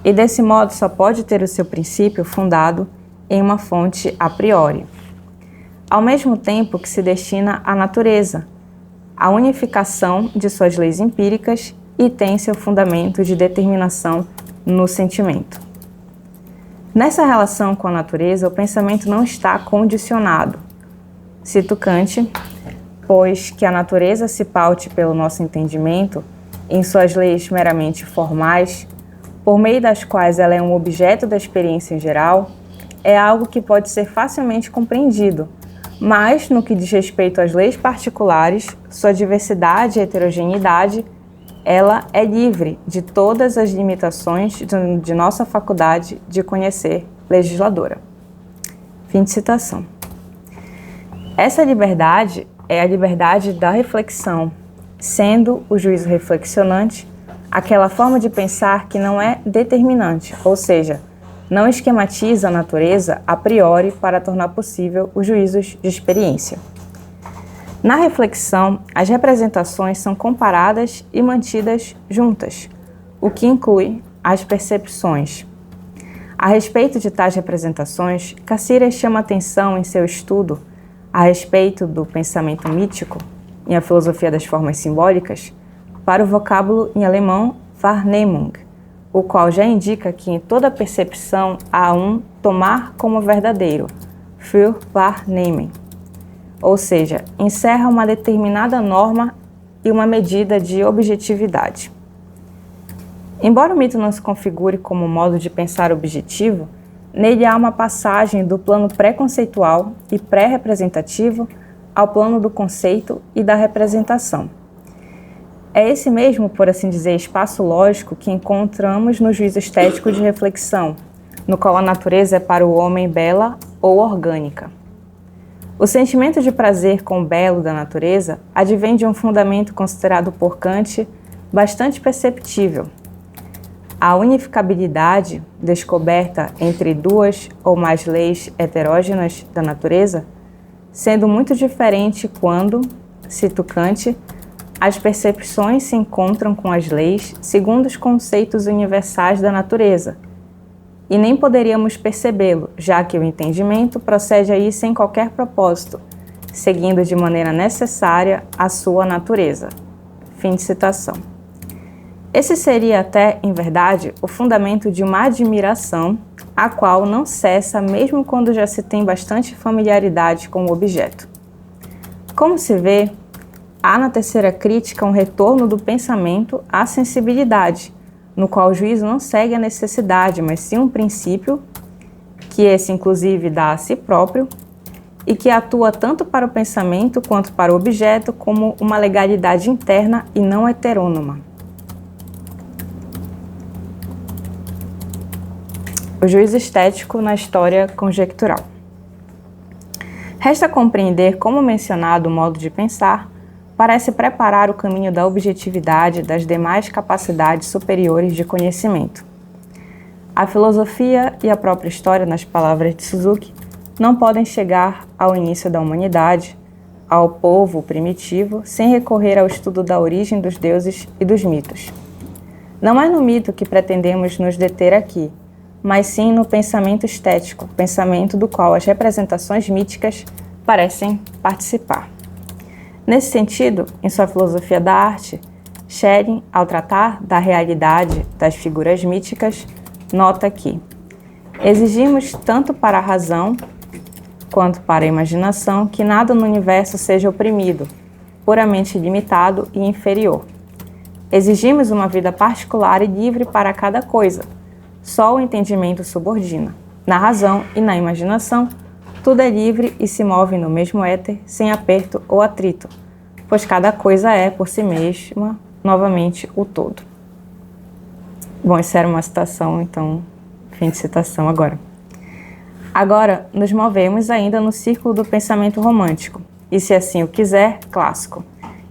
S3: e desse modo só pode ter o seu princípio fundado em uma fonte a priori, ao mesmo tempo que se destina à natureza, à unificação de suas leis empíricas e tem seu fundamento de determinação no sentimento. Nessa relação com a natureza, o pensamento não está condicionado. Cito Kant, pois que a natureza se paute pelo nosso entendimento em suas leis meramente formais, por meio das quais ela é um objeto da experiência em geral, é algo que pode ser facilmente compreendido, mas, no que diz respeito às leis particulares, sua diversidade e heterogeneidade, ela é livre de todas as limitações de nossa faculdade de conhecer legisladora. Fim de citação. Essa liberdade é a liberdade da reflexão, sendo o juízo reflexionante aquela forma de pensar que não é determinante, ou seja, não esquematiza a natureza a priori para tornar possível os juízos de experiência. Na reflexão, as representações são comparadas e mantidas juntas, o que inclui as percepções. A respeito de tais representações, Cassirer chama atenção em seu estudo a respeito do pensamento mítico, em A Filosofia das Formas Simbólicas, para o vocábulo em alemão Wahrnehmung, o qual já indica que em toda percepção há um tomar como verdadeiro, für wahrnehmen, ou seja, encerra uma determinada norma e uma medida de objetividade. Embora o mito não se configure como modo de pensar objetivo, nele há uma passagem do plano pré-conceitual e pré-representativo ao plano do conceito e da representação. É esse mesmo, por assim dizer, espaço lógico que encontramos no juízo estético de reflexão, no qual a natureza é para o homem bela ou orgânica. O sentimento de prazer com o belo da natureza advém de um fundamento considerado por Kant bastante perceptível. A unificabilidade descoberta entre duas ou mais leis heterógenas da natureza, sendo muito diferente quando, cito Kant, as percepções se encontram com as leis segundo os conceitos universais da natureza, e nem poderíamos percebê-lo, já que o entendimento procede aí sem qualquer propósito, seguindo de maneira necessária a sua natureza. Fim de citação. Esse seria até, em verdade, o fundamento de uma admiração, a qual não cessa mesmo quando já se tem bastante familiaridade com o objeto. Como se vê, há na terceira crítica um retorno do pensamento à sensibilidade, no qual o juízo não segue a necessidade, mas sim um princípio, que esse inclusive dá a si próprio, e que atua tanto para o pensamento quanto para o objeto como uma legalidade interna e não heterônoma. O juízo estético na história conjectural. Resta compreender como mencionado o modo de pensar parece preparar o caminho da objetividade das demais capacidades superiores de conhecimento. A filosofia e a própria história, nas palavras de Suzuki, não podem chegar ao início da humanidade, ao povo primitivo, sem recorrer ao estudo da origem dos deuses e dos mitos. Não é no mito que pretendemos nos deter aqui, mas sim no pensamento estético, pensamento do qual as representações míticas parecem participar. Nesse sentido, em sua filosofia da arte, Schelling, ao tratar da realidade das figuras míticas, nota que exigimos tanto para a razão quanto para a imaginação que nada no universo seja oprimido, puramente limitado e inferior. Exigimos uma vida particular e livre para cada coisa. Só o entendimento subordina. Na razão e na imaginação, tudo é livre e se move no mesmo éter, sem aperto ou atrito, pois cada coisa é, por si mesma, novamente o todo. Bom, isso era uma citação, então, fim de citação agora. Agora, nos movemos ainda no círculo do pensamento romântico, e se assim o quiser, clássico.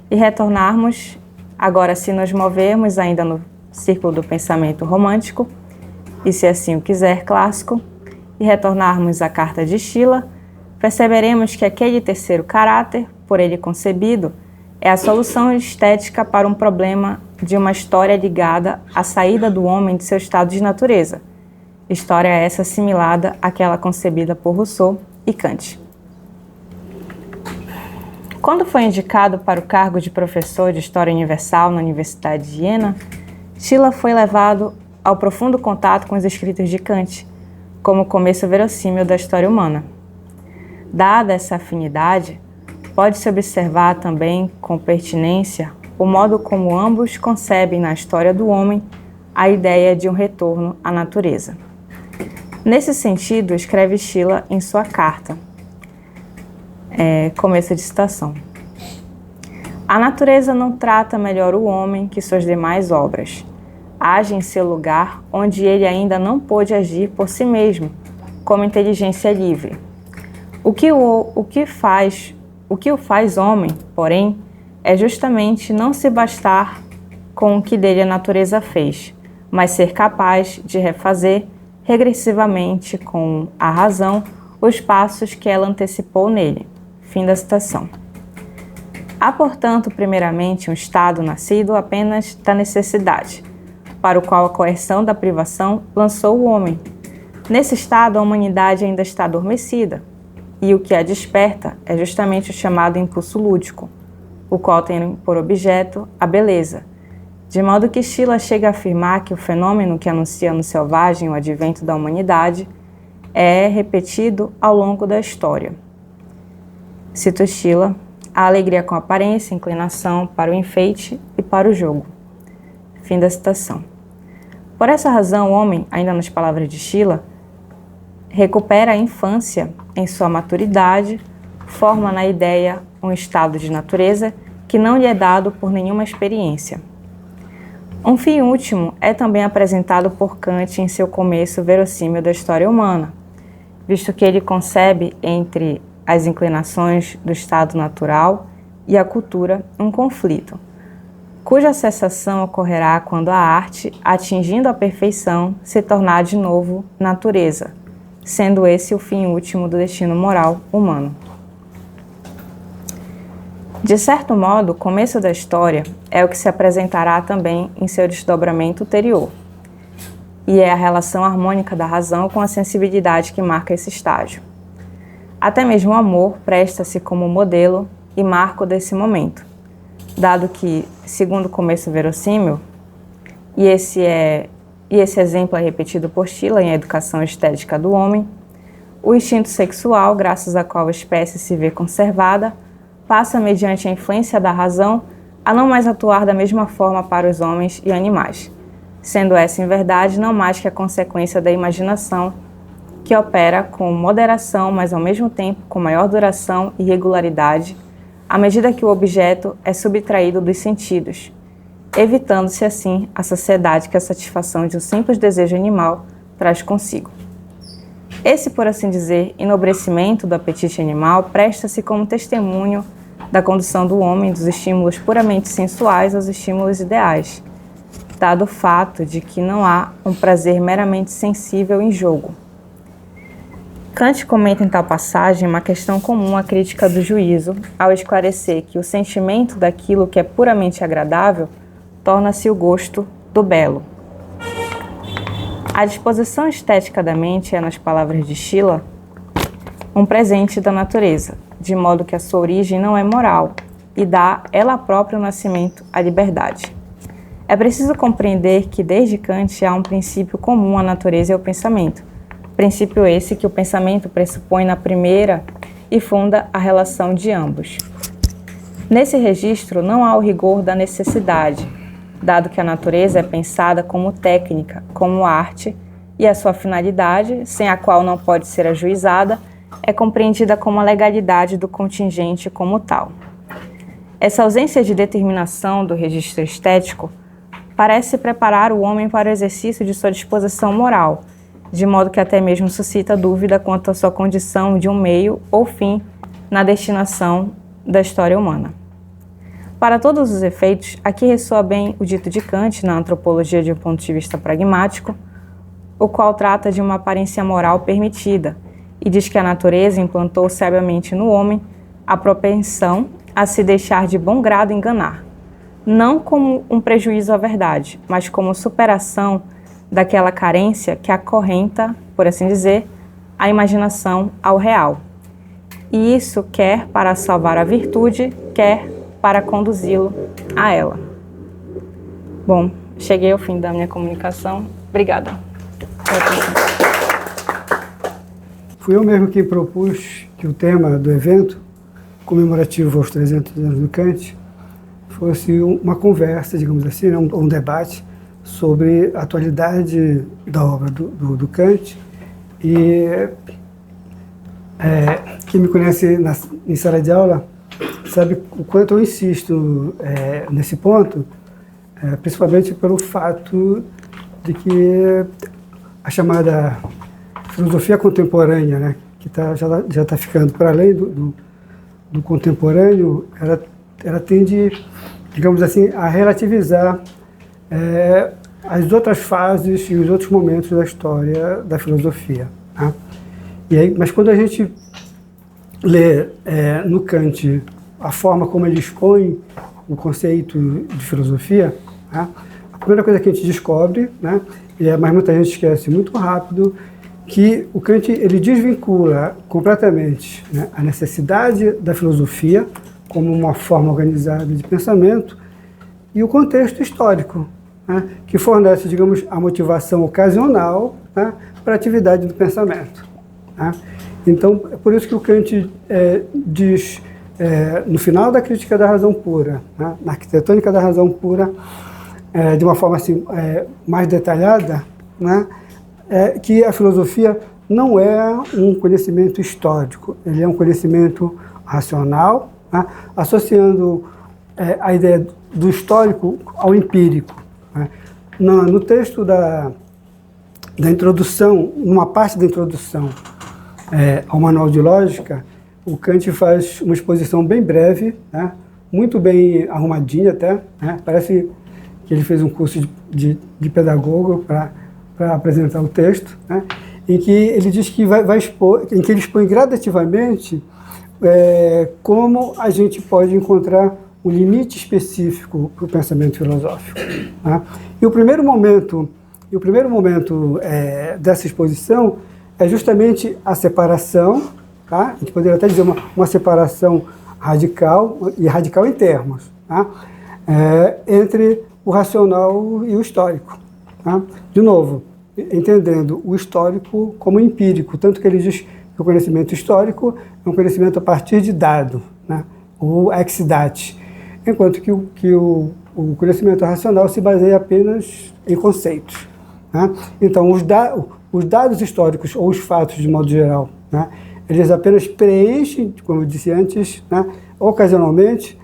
S3: E retornarmos, agora se nos movermos ainda no círculo do pensamento romântico, e se assim o quiser, clássico, e retornarmos à carta de Schiller, perceberemos que aquele terceiro caráter, por ele concebido, é a solução estética para um problema de uma história ligada à saída do homem de seu estado de natureza. História essa assimilada àquela concebida por Rousseau e Kant. Quando foi indicado para o cargo de professor de História Universal na Universidade de Jena, Schiller foi levado ao profundo contato com os escritos de Kant, como começo verossímil da história humana. Dada essa afinidade, pode-se observar também com pertinência o modo como ambos concebem na história do homem a ideia de um retorno à natureza. Nesse sentido, escreve Schiller em sua carta, começo de citação. A natureza não trata melhor o homem que suas demais obras. Age em seu lugar onde ele ainda não pôde agir por si mesmo, como inteligência livre. O que o faz homem, porém, é justamente não se bastar com o que dele a natureza fez, mas ser capaz de refazer regressivamente com a razão os passos que ela antecipou nele. Fim da citação. Há, portanto, primeiramente um estado nascido apenas da necessidade, para o qual a coerção da privação lançou o homem. Nesse estado, a humanidade ainda está adormecida, e o que a desperta é justamente o chamado impulso lúdico, o qual tem por objeto a beleza, de modo que Schiller chega a afirmar que o fenômeno que anuncia no selvagem o advento da humanidade é repetido ao longo da história. Cito Schiller: a alegria com aparência, inclinação para o enfeite e para o jogo. Fim da citação. Por essa razão, o homem, ainda nas palavras de Schiller, recupera a infância em sua maturidade, forma na ideia um estado de natureza que não lhe é dado por nenhuma experiência. Um fim último é também apresentado por Kant em seu começo verossímil da história humana, visto que ele concebe entre as inclinações do estado natural e a cultura um conflito, cuja cessação ocorrerá quando a arte, atingindo a perfeição, se tornar de novo natureza, sendo esse o fim último do destino moral humano. De certo modo, o começo da história é o que se apresentará também em seu desdobramento ulterior, e é a relação harmônica da razão com a sensibilidade que marca esse estágio. Até mesmo o amor presta-se como modelo e marco desse momento, dado que, segundo o começo verossímil, e esse exemplo é repetido por Schiller em A Educação Estética do Homem, o instinto sexual, graças ao qual a espécie se vê conservada, passa, mediante a influência da razão, a não mais atuar da mesma forma para os homens e animais, sendo essa, em verdade, não mais que a consequência da imaginação, que opera com moderação, mas ao mesmo tempo com maior duração e regularidade, à medida que o objeto é subtraído dos sentidos, evitando-se assim a saciedade que a satisfação de um simples desejo animal traz consigo. Esse, por assim dizer, enobrecimento do apetite animal presta-se como testemunho da condução do homem dos estímulos puramente sensuais aos estímulos ideais, dado o fato de que não há um prazer meramente sensível em jogo. Kant comenta em tal passagem uma questão comum à crítica do juízo, ao esclarecer que o sentimento daquilo que é puramente agradável torna-se o gosto do belo. A disposição estética da mente é, nas palavras de Schiller, um presente da natureza, de modo que a sua origem não é moral e dá ela própria o nascimento à liberdade. É preciso compreender que desde Kant há um princípio comum à natureza e ao pensamento, princípio esse que o pensamento pressupõe na primeira e funda a relação de ambos. Nesse registro não há o rigor da necessidade, dado que a natureza é pensada como técnica, como arte, e a sua finalidade, sem a qual não pode ser ajuizada, é compreendida como a legalidade do contingente como tal. Essa ausência de determinação do registro estético parece preparar o homem para o exercício de sua disposição moral, de modo que até mesmo suscita dúvida quanto à sua condição de um meio ou fim na destinação da história humana. Para todos os efeitos, aqui ressoa bem o dito de Kant na Antropologia de um ponto de vista pragmático, o qual trata de uma aparência moral permitida e diz que a natureza implantou sabiamente no homem a propensão a se deixar de bom grado enganar, não como um prejuízo à verdade, mas como superação daquela carência que acorrenta, por assim dizer, a imaginação ao real. E isso quer para salvar a virtude, quer para conduzi-lo a ela. Bom, cheguei ao fim da minha comunicação. Obrigada.
S1: Fui eu mesmo quem propus que o tema do evento, comemorativo aos 300 anos do Kant, fosse uma conversa, digamos assim, um debate sobre a atualidade da obra do Kant. E quem me conhece em sala de aula sabe o quanto eu insisto nesse ponto, principalmente pelo fato de que a chamada filosofia contemporânea, né, que já está ficando para além do contemporâneo, ela tende, digamos assim, a relativizar as outras fases e os outros momentos da história da filosofia. Tá? Mas quando a gente lê no Kant a forma como ele expõe o conceito de filosofia, tá? A primeira coisa que a gente descobre, né, mas muita gente esquece muito rápido, que o Kant ele desvincula completamente, né, a necessidade da filosofia como uma forma organizada de pensamento e o contexto histórico, né, que fornece, digamos, a motivação ocasional, né, para a atividade do pensamento. Tá? Então, é por isso que o Kant diz, no final da Crítica da Razão Pura, né, na Arquitetônica da Razão Pura, de uma forma assim, mais detalhada, né, que a filosofia não é um conhecimento histórico, ele é um conhecimento racional, né, associando a ideia do histórico ao empírico. né? No texto da introdução, numa parte da introdução ao Manual de Lógica, o Kant faz uma exposição bem breve, né? Muito bem arrumadinha até, né? Parece que ele fez um curso de pedagogo para apresentar o texto, né? Em que ele diz que vai expor, em que ele expõe gradativamente como a gente pode encontrar um limite específico para o pensamento filosófico, né? E o primeiro momento dessa exposição é justamente a separação, tá? A gente poderia até dizer uma separação radical, e radical em termos, tá? Entre o racional e o histórico, tá? De novo, entendendo o histórico como empírico, tanto que ele diz que o conhecimento histórico é um conhecimento a partir de dado, né? O ex date, enquanto que o conhecimento racional se baseia apenas em conceitos, né? Então, os dados históricos, ou os fatos de modo geral, né? Eles apenas preenchem, como eu disse antes, né? Ocasionalmente,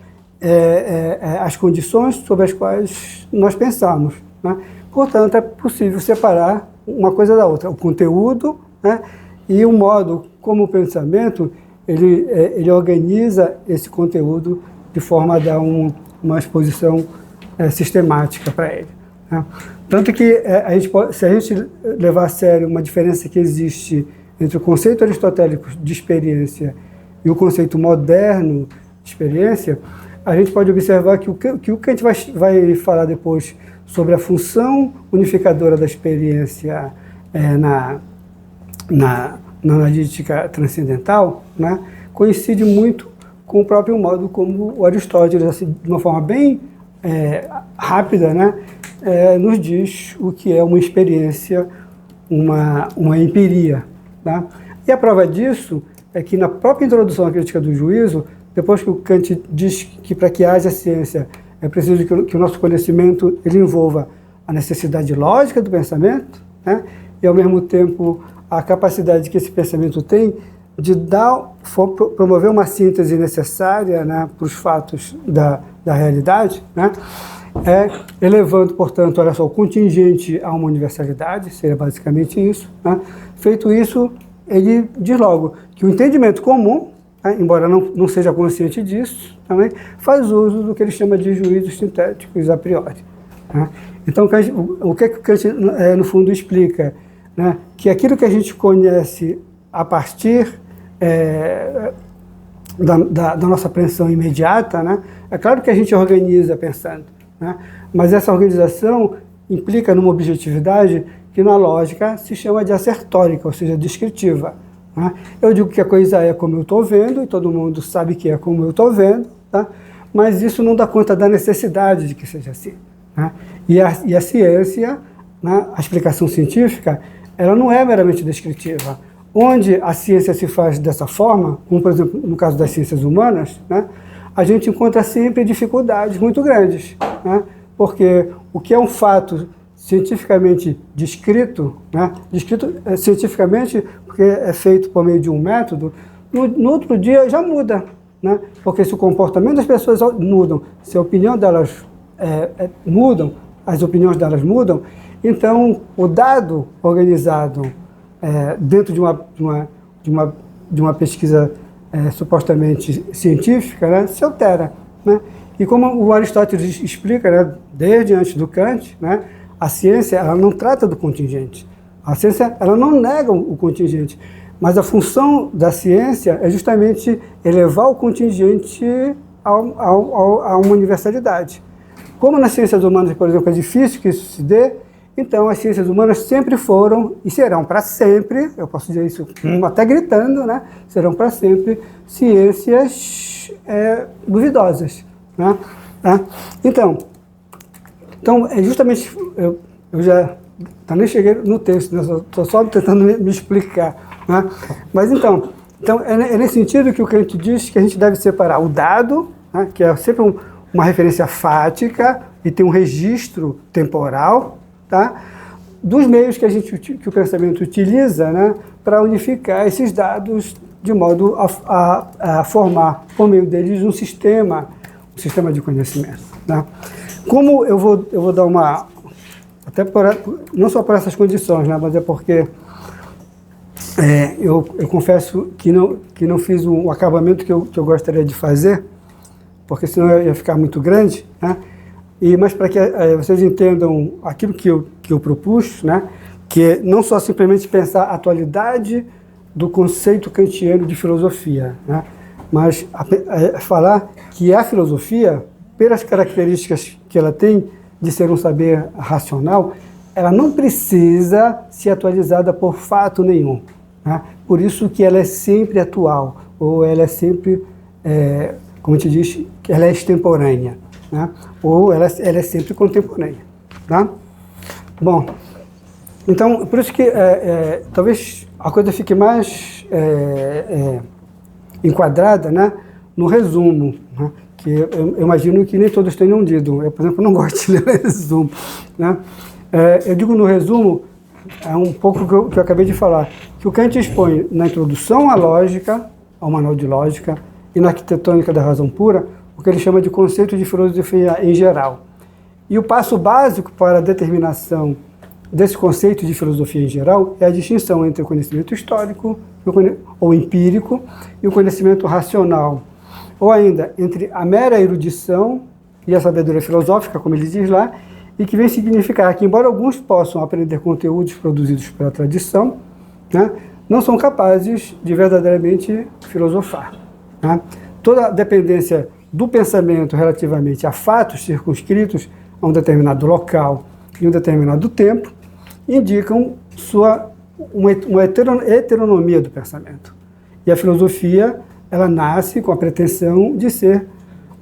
S1: as condições sobre as quais nós pensamos, né? Portanto, é possível separar uma coisa da outra, o conteúdo, né? E o modo como o pensamento ele organiza esse conteúdo de forma a dar uma exposição sistemática para ele, né? Tanto que se a gente levar a sério uma diferença que existe entre o conceito aristotélico de experiência e o conceito moderno de experiência, a gente pode observar que o Kant vai falar depois sobre a função unificadora da experiência na analítica transcendental, né, coincide muito com o próprio modo como o Aristóteles, assim, de uma forma bem rápida, né, nos diz o que é uma experiência, uma empiria. Tá? E a prova disso é que na própria introdução à crítica do juízo, depois que o Kant diz que para que haja ciência é preciso que o nosso conhecimento ele envolva a necessidade lógica do pensamento, né? E ao mesmo tempo a capacidade que esse pensamento tem de promover uma síntese necessária, né, para os fatos da realidade, né? Elevando, portanto, olha só, o contingente a uma universalidade, seria basicamente isso, né? Feito isso, ele diz logo que o entendimento comum, né, embora não seja consciente disso, também faz uso do que ele chama de juízos sintéticos a priori, né? Então, o que o Kant, no fundo, explica, né? Que aquilo que a gente conhece a partir da nossa apreensão imediata, né? É claro que a gente organiza pensando, né? Mas essa organização implica numa objetividade que na lógica se chama de assertórica, ou seja, descritiva, né? Eu digo que a coisa é como eu estou vendo, e todo mundo sabe que é como eu estou vendo, tá? Mas isso não dá conta da necessidade de que seja assim, né? E a ciência, né, a explicação científica, ela não é meramente descritiva. Onde a ciência se faz dessa forma, como por exemplo no caso das ciências humanas, né, a gente encontra sempre dificuldades muito grandes, né? Porque o que é um fato cientificamente descrito, né, descrito cientificamente porque é feito por meio de um método, no outro dia já muda, né? Porque se o comportamento das pessoas mudam, se a opinião delas mudam, as opiniões delas mudam, então o dado organizado dentro de uma pesquisa supostamente científica, né, se altera, né? E como o Aristóteles explica, né, desde antes do Kant, né, a ciência ela não trata do contingente. A ciência ela não nega o contingente, mas a função da ciência é justamente elevar o contingente a uma universalidade. Como nas ciências humanas, por exemplo, é difícil que isso se dê, então as ciências humanas sempre foram e serão para sempre, eu posso dizer isso até gritando, né? Serão para sempre ciências duvidosas, né? Então é justamente, eu já nem cheguei no texto, né? Estou só tentando me explicar, né? Mas então é nesse sentido que o Kant diz que a gente deve separar o dado, né, que é sempre uma referência fática e tem um registro temporal, tá, dos meios que o pensamento utiliza, né, para unificar esses dados de modo a formar, por meio deles, um sistema de conhecimento, tá? Como eu vou dar até não só por essas condições, né, mas é porque eu confesso que não fiz o acabamento que eu gostaria de fazer, porque senão ia ficar muito grande, né? Mas para que vocês entendam aquilo que eu propus, né? Que é não só simplesmente pensar a atualidade do conceito kantiano de filosofia, né? Mas falar que a filosofia, pelas características que ela tem de ser um saber racional, ela não precisa ser atualizada por fato nenhum, né? Por isso que ela é sempre atual, ou ela é sempre, como a gente diz, que ela é extemporânea, né? Ou ela é sempre contemporânea. Tá? Bom, então, por isso que talvez a coisa fique mais enquadrada, né, no resumo, né? Que eu imagino que nem todos tenham lido. Eu, por exemplo, não gosto de ler o resumo, né? Eu digo no resumo, é um pouco que eu acabei de falar, que o Kant expõe na introdução à lógica, ao manual de lógica, e na arquitetônica da razão pura, o que ele chama de conceito de filosofia em geral. E o passo básico para a determinação desse conceito de filosofia em geral é a distinção entre o conhecimento histórico ou empírico e o conhecimento racional, ou ainda entre a mera erudição e a sabedoria filosófica, como ele diz lá, e que vem significar que, embora alguns possam aprender conteúdos produzidos pela tradição, né, não são capazes de verdadeiramente filosofar, né? Toda a dependência do pensamento relativamente a fatos circunscritos a um determinado local e um determinado tempo indicam uma heteronomia do pensamento. E a filosofia, ela nasce com a pretensão de ser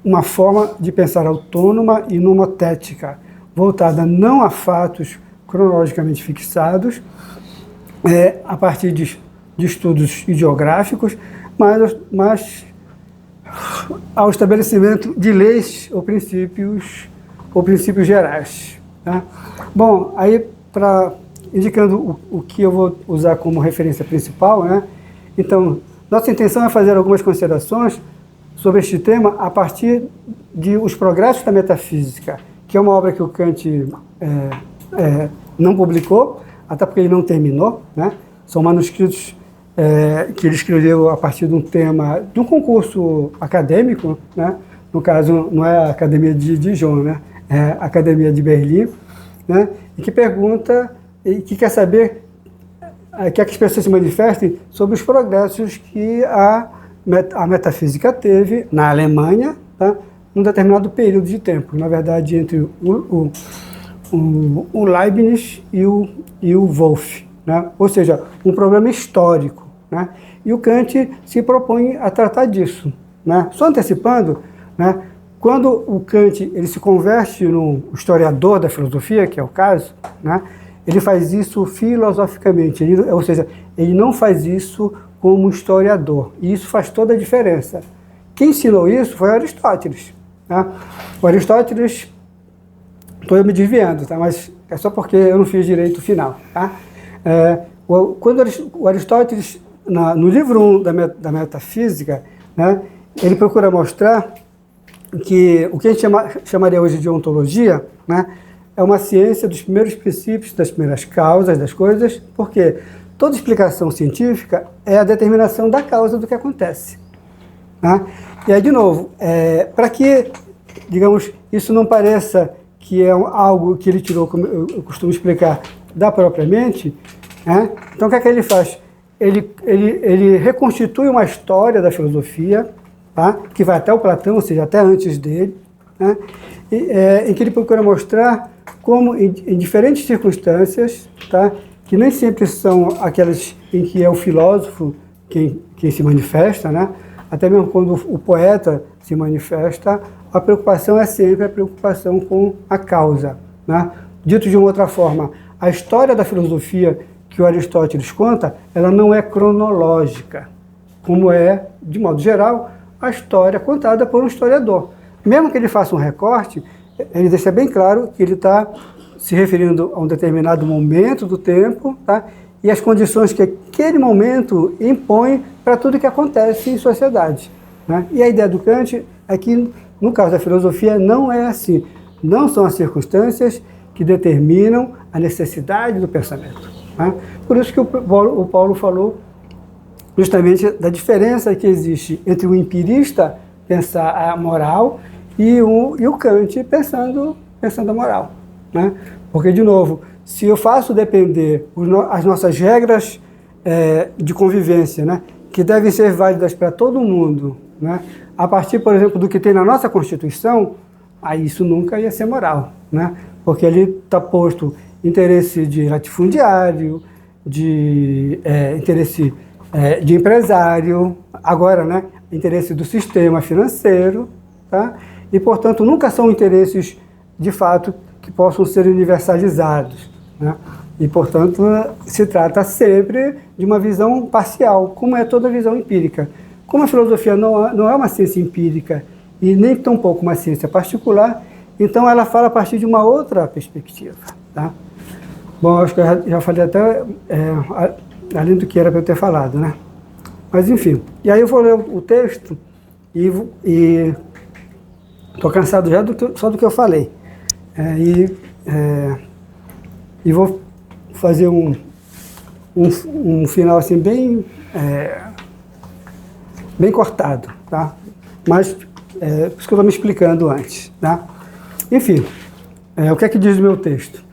S1: uma forma de pensar autônoma e nomotética, voltada não a fatos cronologicamente fixados, a partir de estudos ideográficos, mas ao estabelecimento de leis ou princípios gerais. Tá? Bom, aí indicando o que eu vou usar como referência principal, né? Então, nossa intenção é fazer algumas considerações sobre este tema a partir de Os Progressos da Metafísica, que é uma obra que o Kant não publicou, até porque ele não terminou, né? São manuscritos que ele escreveu a partir de um tema, de um concurso acadêmico, né? No caso, não é a Academia de Dijon, né? É a Academia de Berlim, né? E que pergunta, e que quer saber, quer que as pessoas se manifestem sobre os progressos que a metafísica teve na Alemanha, tá? Num determinado período de tempo, na verdade, entre o Leibniz e o Wolff, né? Ou seja, um problema histórico, né? E o Kant se propõe a tratar disso, né? Só antecipando, né? Quando o Kant ele se converte no historiador da filosofia, que é o caso, né? Ele faz isso filosoficamente, ou seja, ele não faz isso como historiador, e isso faz toda a diferença. Quem ensinou isso foi Aristóteles, tá? O Aristóteles, estou me desviando, tá? Mas é só porque eu não fiz direito final, tá? Quando o Aristóteles, no livro 1 da Metafísica, né, ele procura mostrar que o que a gente chamaria hoje de ontologia, né, é uma ciência dos primeiros princípios, das primeiras causas das coisas, porque toda explicação científica é a determinação da causa do que acontece, né? E aí, de novo, para que, digamos, isso não pareça que é algo que ele tirou, como eu costumo explicar, da própria mente, né? Então o que é que ele faz? Ele reconstitui uma história da filosofia, tá? Que vai até o Platão, ou seja, até antes dele, né? Em que ele procura mostrar como, em diferentes circunstâncias, tá? Que nem sempre são aquelas em que é o filósofo quem se manifesta, né? Até mesmo quando o poeta se manifesta, a preocupação é sempre a preocupação com a causa, né? Dito de uma outra forma, a história da filosofia que o Aristóteles conta, ela não é cronológica, como é, de modo geral, a história contada por um historiador. Mesmo que ele faça um recorte, ele deixa bem claro que ele está se referindo a um determinado momento do tempo, tá? E as condições que aquele momento impõe para tudo que acontece em sociedade, né? E a ideia do Kant é que, no caso da filosofia, não é assim. Não são as circunstâncias que determinam a necessidade do pensamento. Né? Por isso que o Paulo falou justamente da diferença que existe entre o empirista pensar a moral e o Kant pensando a moral. Né? Porque, de novo, se eu faço depender as nossas regras de convivência, né, que devem ser válidas para todo mundo, né, a partir, por exemplo, do que tem na nossa Constituição, aí isso nunca ia ser moral, né? Porque ali está posto interesse de latifundiário, de interesse de empresário, agora, né, interesse do sistema financeiro, tá? E, portanto, nunca são interesses, de fato, que possam ser universalizados, né? E, portanto, se trata sempre de uma visão parcial, como é toda visão empírica. Como a filosofia não é uma ciência empírica e nem tampouco uma ciência particular, então ela fala a partir de uma outra perspectiva. Tá? Bom, acho que eu já falei até além do que era para eu ter falado, né? Mas, enfim. E aí eu vou ler o texto e estou cansado já só do que eu falei. E vou fazer um final assim bem cortado, tá? Mas por isso que eu estou me explicando antes, tá? Enfim, o que é que diz o meu texto?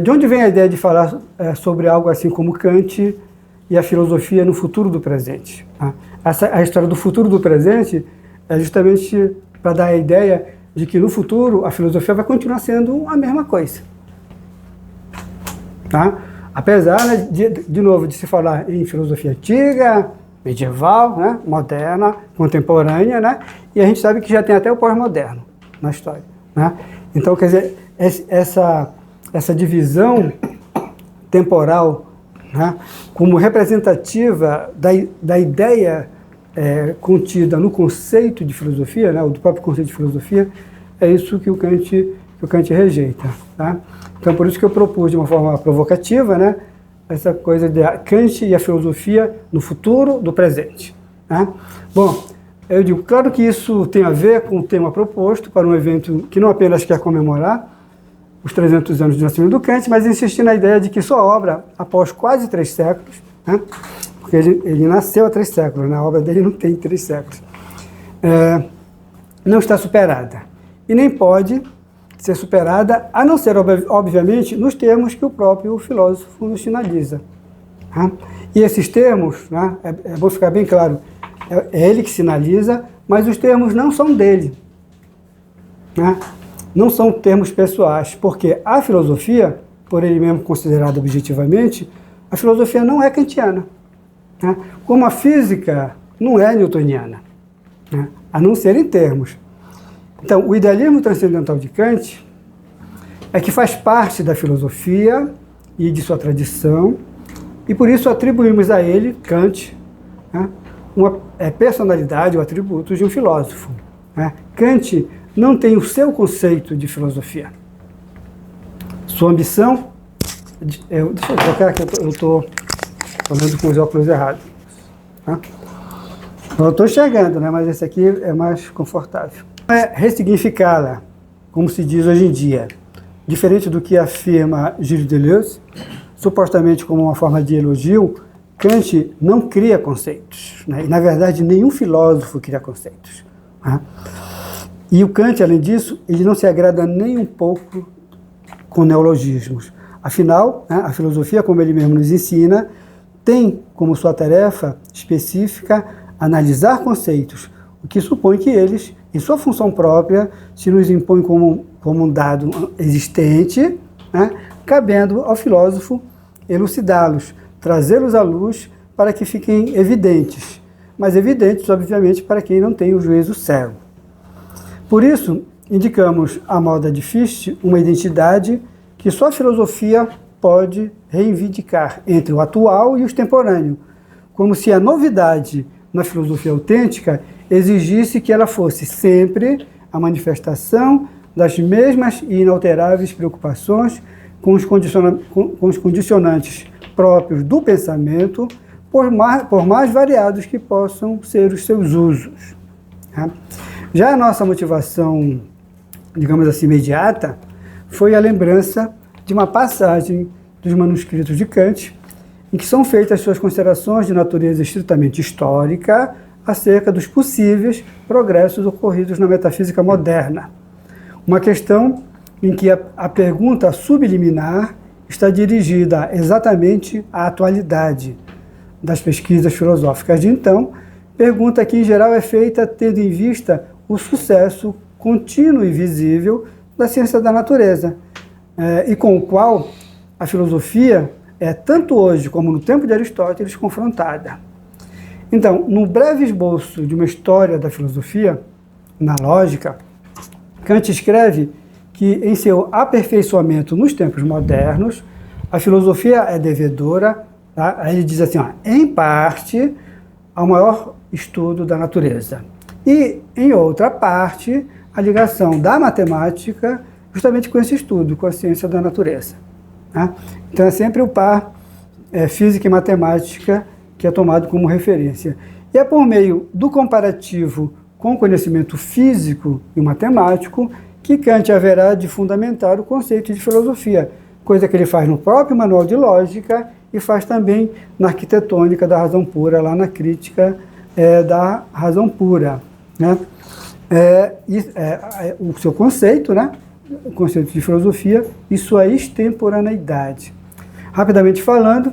S1: De onde vem a ideia de falar sobre algo assim como Kant e a filosofia no futuro do presente? Tá? A história do futuro do presente é justamente para dar a ideia de que no futuro a filosofia vai continuar sendo a mesma coisa. Tá? Apesar, né, de novo, de se falar em filosofia antiga, medieval, né, moderna, contemporânea, né, e a gente sabe que já tem até o pós-moderno na história. Né? Então, quer dizer, essa divisão temporal, né, como representativa da ideia contida no conceito de filosofia, né, do próprio conceito de filosofia, é isso que o Kant rejeita. Tá? Então, por isso que eu propus de uma forma provocativa, né, essa coisa de Kant e a filosofia no futuro do presente. Né? Bom, eu digo, claro que isso tem a ver com o tema proposto para um evento que não apenas quer comemorar os 300 anos de nascimento do Kant, mas insistir na ideia de que sua obra, após quase 3 séculos, né, porque ele nasceu há 3 séculos, né, a obra dele não tem 3 séculos, não está superada. E nem pode ser superada, a não ser, obviamente, nos termos que o próprio filósofo nos sinaliza. Tá? E esses termos, né, é bom ficar bem claro, é ele que sinaliza, mas os termos não são dele. Né? Não são termos pessoais, porque a filosofia, por ele mesmo considerada objetivamente, a filosofia não é kantiana. Né? Como a física não é newtoniana, né? A não ser em termos. Então, o idealismo transcendental de Kant é que faz parte da filosofia e de sua tradição, e por isso atribuímos a ele, Kant, né, uma personalidade ou atributos de um filósofo. Né? Kant não tem o seu conceito de filosofia. Sua ambição... deixa eu trocar que eu estou falando com os óculos errados. Tá? Eu estou enxergando, né, mas esse aqui é mais confortável. É ressignificá-la, como se diz hoje em dia. Diferente do que afirma Gilles Deleuze, supostamente como uma forma de elogio, Kant não cria conceitos. Né? E, na verdade, nenhum filósofo cria conceitos. Né? E o Kant, além disso, ele não se agrada nem um pouco com neologismos. Afinal, né, a filosofia, como ele mesmo nos ensina, tem como sua tarefa específica analisar conceitos, o que supõe que eles, em sua função própria, se nos impõem como um dado existente, né, cabendo ao filósofo elucidá-los, trazê-los à luz para que fiquem evidentes, mas evidentes, obviamente, para quem não tem o juízo cego. Por isso, indicamos à moda de Fichte uma identidade que só a filosofia pode reivindicar entre o atual e o extemporâneo, como se a novidade na filosofia autêntica exigisse que ela fosse sempre a manifestação das mesmas e inalteráveis preocupações com os condicionantes próprios do pensamento, por mais variados que possam ser os seus usos. Já a nossa motivação, digamos assim, imediata, foi a lembrança de uma passagem dos manuscritos de Kant, em que são feitas suas considerações de natureza estritamente histórica acerca dos possíveis progressos ocorridos na metafísica moderna. Uma questão em que a pergunta subliminar está dirigida exatamente à atualidade das pesquisas filosóficas de então, pergunta que em geral é feita tendo em vista o sucesso contínuo e visível da ciência da natureza, e com o qual a filosofia é, tanto hoje como no tempo de Aristóteles, confrontada. Então, no breve esboço de uma história da filosofia, na lógica, Kant escreve que, em seu aperfeiçoamento nos tempos modernos, a filosofia é devedora, tá? Aí ele diz assim, em parte, ao maior estudo da natureza. E, em outra parte, a ligação da matemática justamente com esse estudo, com a ciência da natureza. Tá? Então, é sempre o par física e matemática que é tomado como referência. E é por meio do comparativo com o conhecimento físico e matemático que Kant haverá de fundamentar o conceito de filosofia, coisa que ele faz no próprio Manual de Lógica e faz também na Arquitetônica da Razão Pura, lá na Crítica da Razão Pura. Né? O seu conceito, né? O conceito de filosofia e sua extemporaneidade. Rapidamente falando,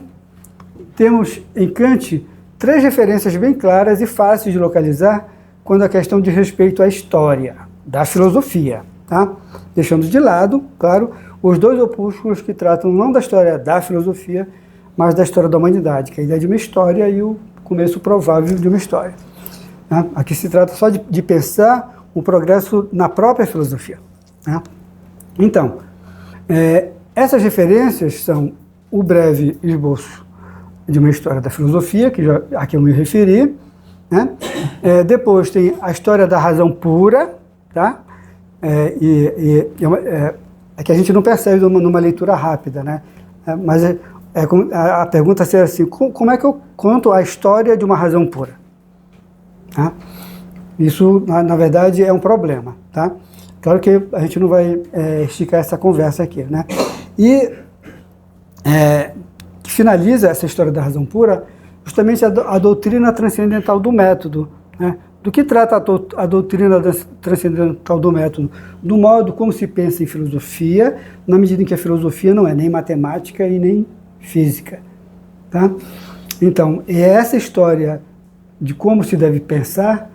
S1: temos em Kant 3 referências bem claras e fáceis de localizar quando a questão diz respeito à história da filosofia. Tá? Deixando de lado, claro, os 2 opúsculos que tratam não da história da filosofia, mas da história da humanidade, que é a ideia de uma história e o começo provável de uma história. Tá? Aqui se trata só de pensar o progresso na própria filosofia. Tá? Então, essas referências são o breve esboço de uma história da filosofia, a que eu me referi, né? Depois tem a história da razão pura, tá? É que a gente não percebe numa leitura rápida, né? Mas a pergunta seria assim, como é que eu conto a história de uma razão pura? Tá? Isso, na verdade, é um problema, tá? Claro que a gente não vai esticar essa conversa aqui, né? E que finaliza essa história da razão pura justamente a doutrina transcendental do método. Né? Do que trata a doutrina transcendental do método? Do modo como se pensa em filosofia, na medida em que a filosofia não é nem matemática e nem física. Tá? Então, é essa história de como se deve pensar,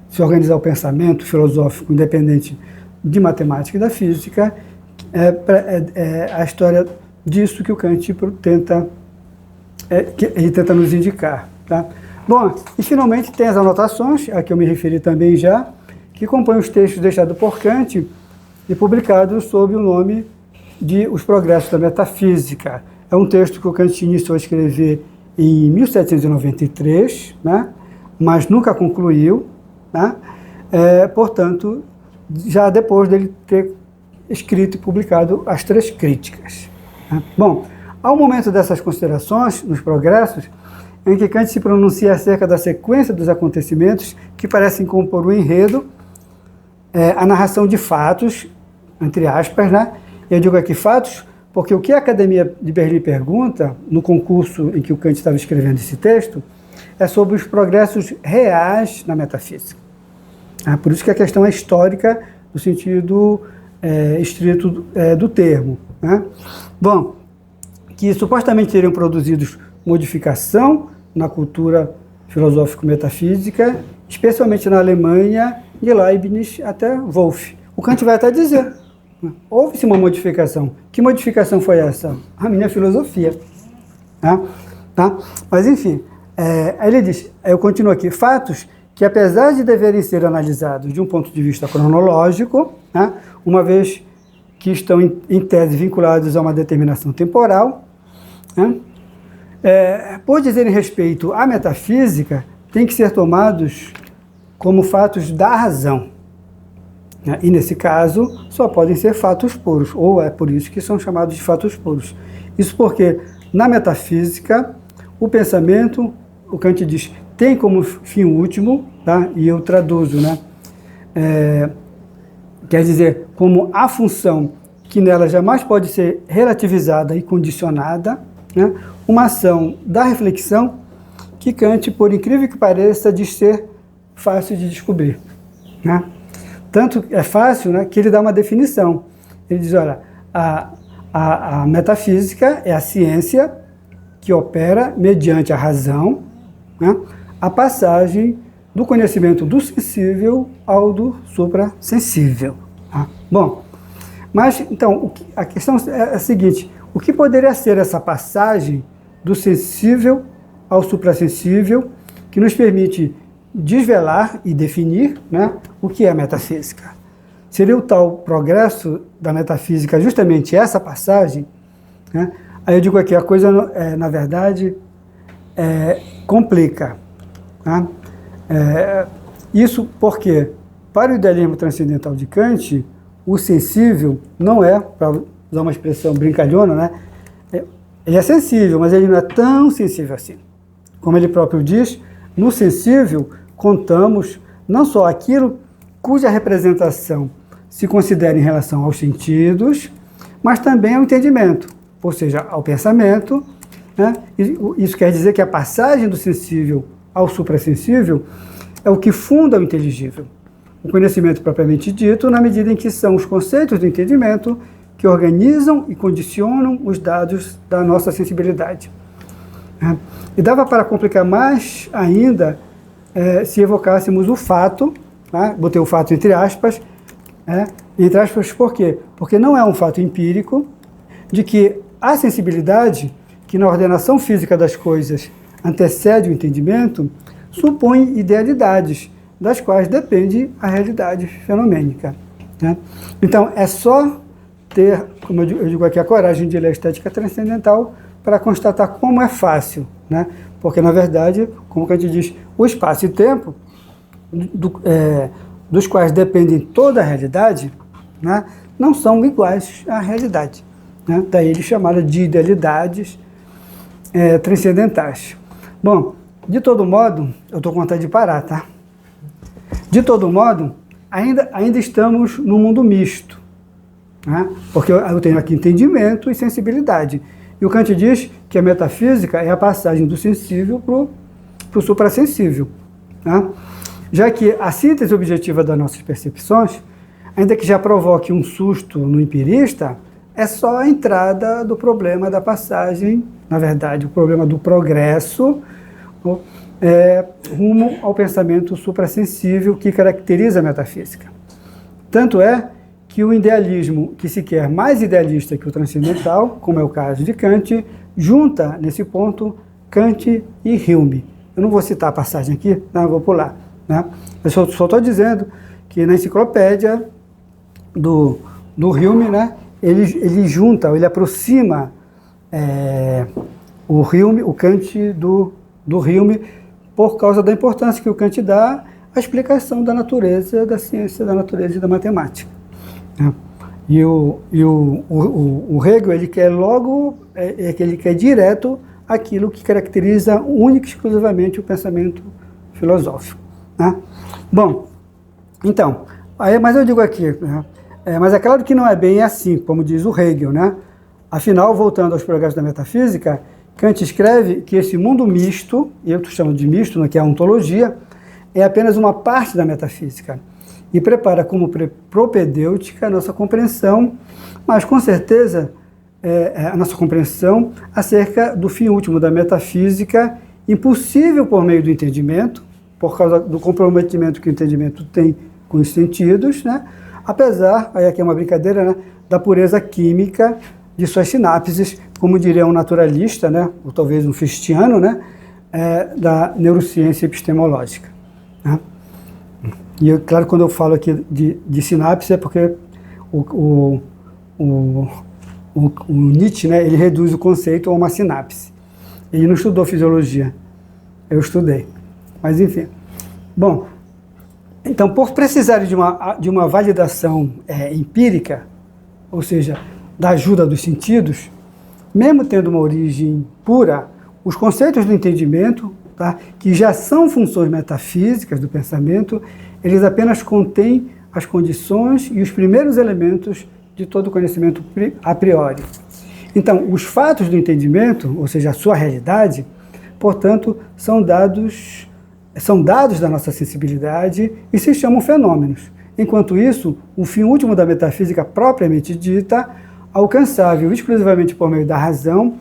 S1: se organizar o pensamento filosófico independente de matemática e da física, é a história disso que o Kant tenta nos indicar. Tá? Bom, e finalmente tem as anotações, a que eu me referi também já, que compõem os textos deixados por Kant e publicados sob o nome de Os Progressos da Metafísica. É um texto que o Kant iniciou a escrever em 1793, né? Mas nunca concluiu, né? Portanto, já depois dele ter escrito e publicado as 3 críticas. Bom, ao momento dessas considerações, nos progressos, em que Kant se pronuncia acerca da sequência dos acontecimentos que parecem compor o enredo, a narração de fatos, entre aspas, né? Eu digo aqui fatos, porque o que a Academia de Berlim pergunta, no concurso em que o Kant estava escrevendo esse texto, é sobre os progressos reais na metafísica. Por isso que a questão é histórica, no sentido estrito do termo. Né? Bom, que supostamente teriam produzido modificação na cultura filosófico-metafísica, especialmente na Alemanha, de Leibniz até Wolff. O Kant vai até dizer, houve-se uma modificação. Que modificação foi essa? A minha filosofia. Tá? Mas, enfim, aí ele diz, eu continuo aqui, fatos que, apesar de deverem ser analisados de um ponto de vista cronológico, né, uma vez que estão em tese vinculados a uma determinação temporal, né, por dizerem respeito à metafísica, têm que ser tomados como fatos da razão. Né, e, nesse caso, só podem ser fatos puros, ou é por isso que são chamados de fatos puros. Isso porque, na metafísica, o pensamento, o Kant diz, tem como fim último, tá? E eu traduzo, né? quer dizer, como a função que nela jamais pode ser relativizada e condicionada, né? Uma ação da reflexão que Kant, por incrível que pareça, diz ser fácil de descobrir, né? Tanto é fácil, né, que ele dá uma definição. Ele diz, olha, a metafísica é a ciência que opera mediante a razão, né, a passagem do conhecimento do sensível ao do suprassensível. Tá? Bom, mas então a questão é a seguinte: o que poderia ser essa passagem do sensível ao suprassensível que nos permite desvelar e definir, né, o que é a metafísica? Seria o tal progresso da metafísica justamente essa passagem, né? Aí eu digo aqui, a coisa, na verdade, complica. Tá? Isso porque, para o idealismo transcendental de Kant, o sensível não é, para usar uma expressão brincalhona, né? Ele é sensível, mas ele não é tão sensível assim. Como ele próprio diz, no sensível contamos não só aquilo cuja representação se considera em relação aos sentidos, mas também ao entendimento, ou seja, ao pensamento, né? Isso quer dizer que a passagem do sensível ao suprassensível é o que funda o inteligível, o conhecimento propriamente dito, na medida em que são os conceitos do entendimento que organizam e condicionam os dados da nossa sensibilidade. E dava para complicar mais ainda se evocássemos o fato, né? Botei o fato entre aspas por quê? Porque não é um fato empírico de que a sensibilidade, que na ordenação física das coisas antecede o entendimento, supõe idealidades, das quais depende a realidade fenomênica. Né? Então, é só ter, como eu digo aqui, a coragem de ler a estética transcendental para constatar como é fácil, né? Porque, na verdade, como que a gente diz, o espaço e tempo, dos quais dependem toda a realidade, né, não são iguais à realidade. Né? Daí ele chamado de idealidades transcendentais. Bom, de todo modo, eu estou com vontade de parar, tá? De todo modo, ainda estamos num mundo misto, né? Porque eu tenho aqui entendimento e sensibilidade. E o Kant diz que a metafísica é a passagem do sensível para o suprassensível, né? Já que a síntese objetiva das nossas percepções, ainda que já provoque um susto no empirista, é só a entrada do problema da passagem, na verdade, o problema do progresso, rumo ao pensamento suprassensível que caracteriza a metafísica. Tanto é que o idealismo, que se quer mais idealista que o transcendental, como é o caso de Kant, junta, nesse ponto, Kant e Hume. Eu não vou citar a passagem aqui, não, eu vou pular. Né? Eu só estou dizendo que na enciclopédia do Hume, né, ele junta, ele aproxima o Kant do Hume por causa da importância que o Kant dá à explicação da natureza, da ciência da natureza e da matemática. Né? E o Hegel, ele quer logo, ele quer direto aquilo que caracteriza única e exclusivamente o pensamento filosófico. Né? Bom, então, mas eu digo aqui, né? Mas é claro que não é bem assim, como diz o Hegel, né? Afinal, voltando aos progressos da metafísica, Kant escreve que esse mundo misto, e eu chamo de misto, né, que é a ontologia, é apenas uma parte da metafísica e prepara como propedêutica a nossa compreensão, mas com certeza a nossa compreensão acerca do fim último da metafísica, impossível por meio do entendimento, por causa do comprometimento que o entendimento tem com os sentidos, né? Apesar, aí aqui é uma brincadeira, né, da pureza química de suas sinapses, como diria um naturalista, né, ou talvez um fichtiano, né, da neurociência epistemológica. Né? E, claro, quando eu falo aqui de sinapse, é porque o Nietzsche, né, ele reduz o conceito a uma sinapse. Ele não estudou fisiologia, eu estudei. Mas, enfim. Bom, então, por precisar de uma validação empírica, ou seja, da ajuda dos sentidos, mesmo tendo uma origem pura, os conceitos do entendimento, tá, que já são funções metafísicas do pensamento, eles apenas contêm as condições e os primeiros elementos de todo conhecimento a priori. Então, os fatos do entendimento, ou seja, a sua realidade, portanto, são dados da nossa sensibilidade e se chamam fenômenos. Enquanto isso, o fim último da metafísica propriamente dita, alcançável exclusivamente por meio da razão,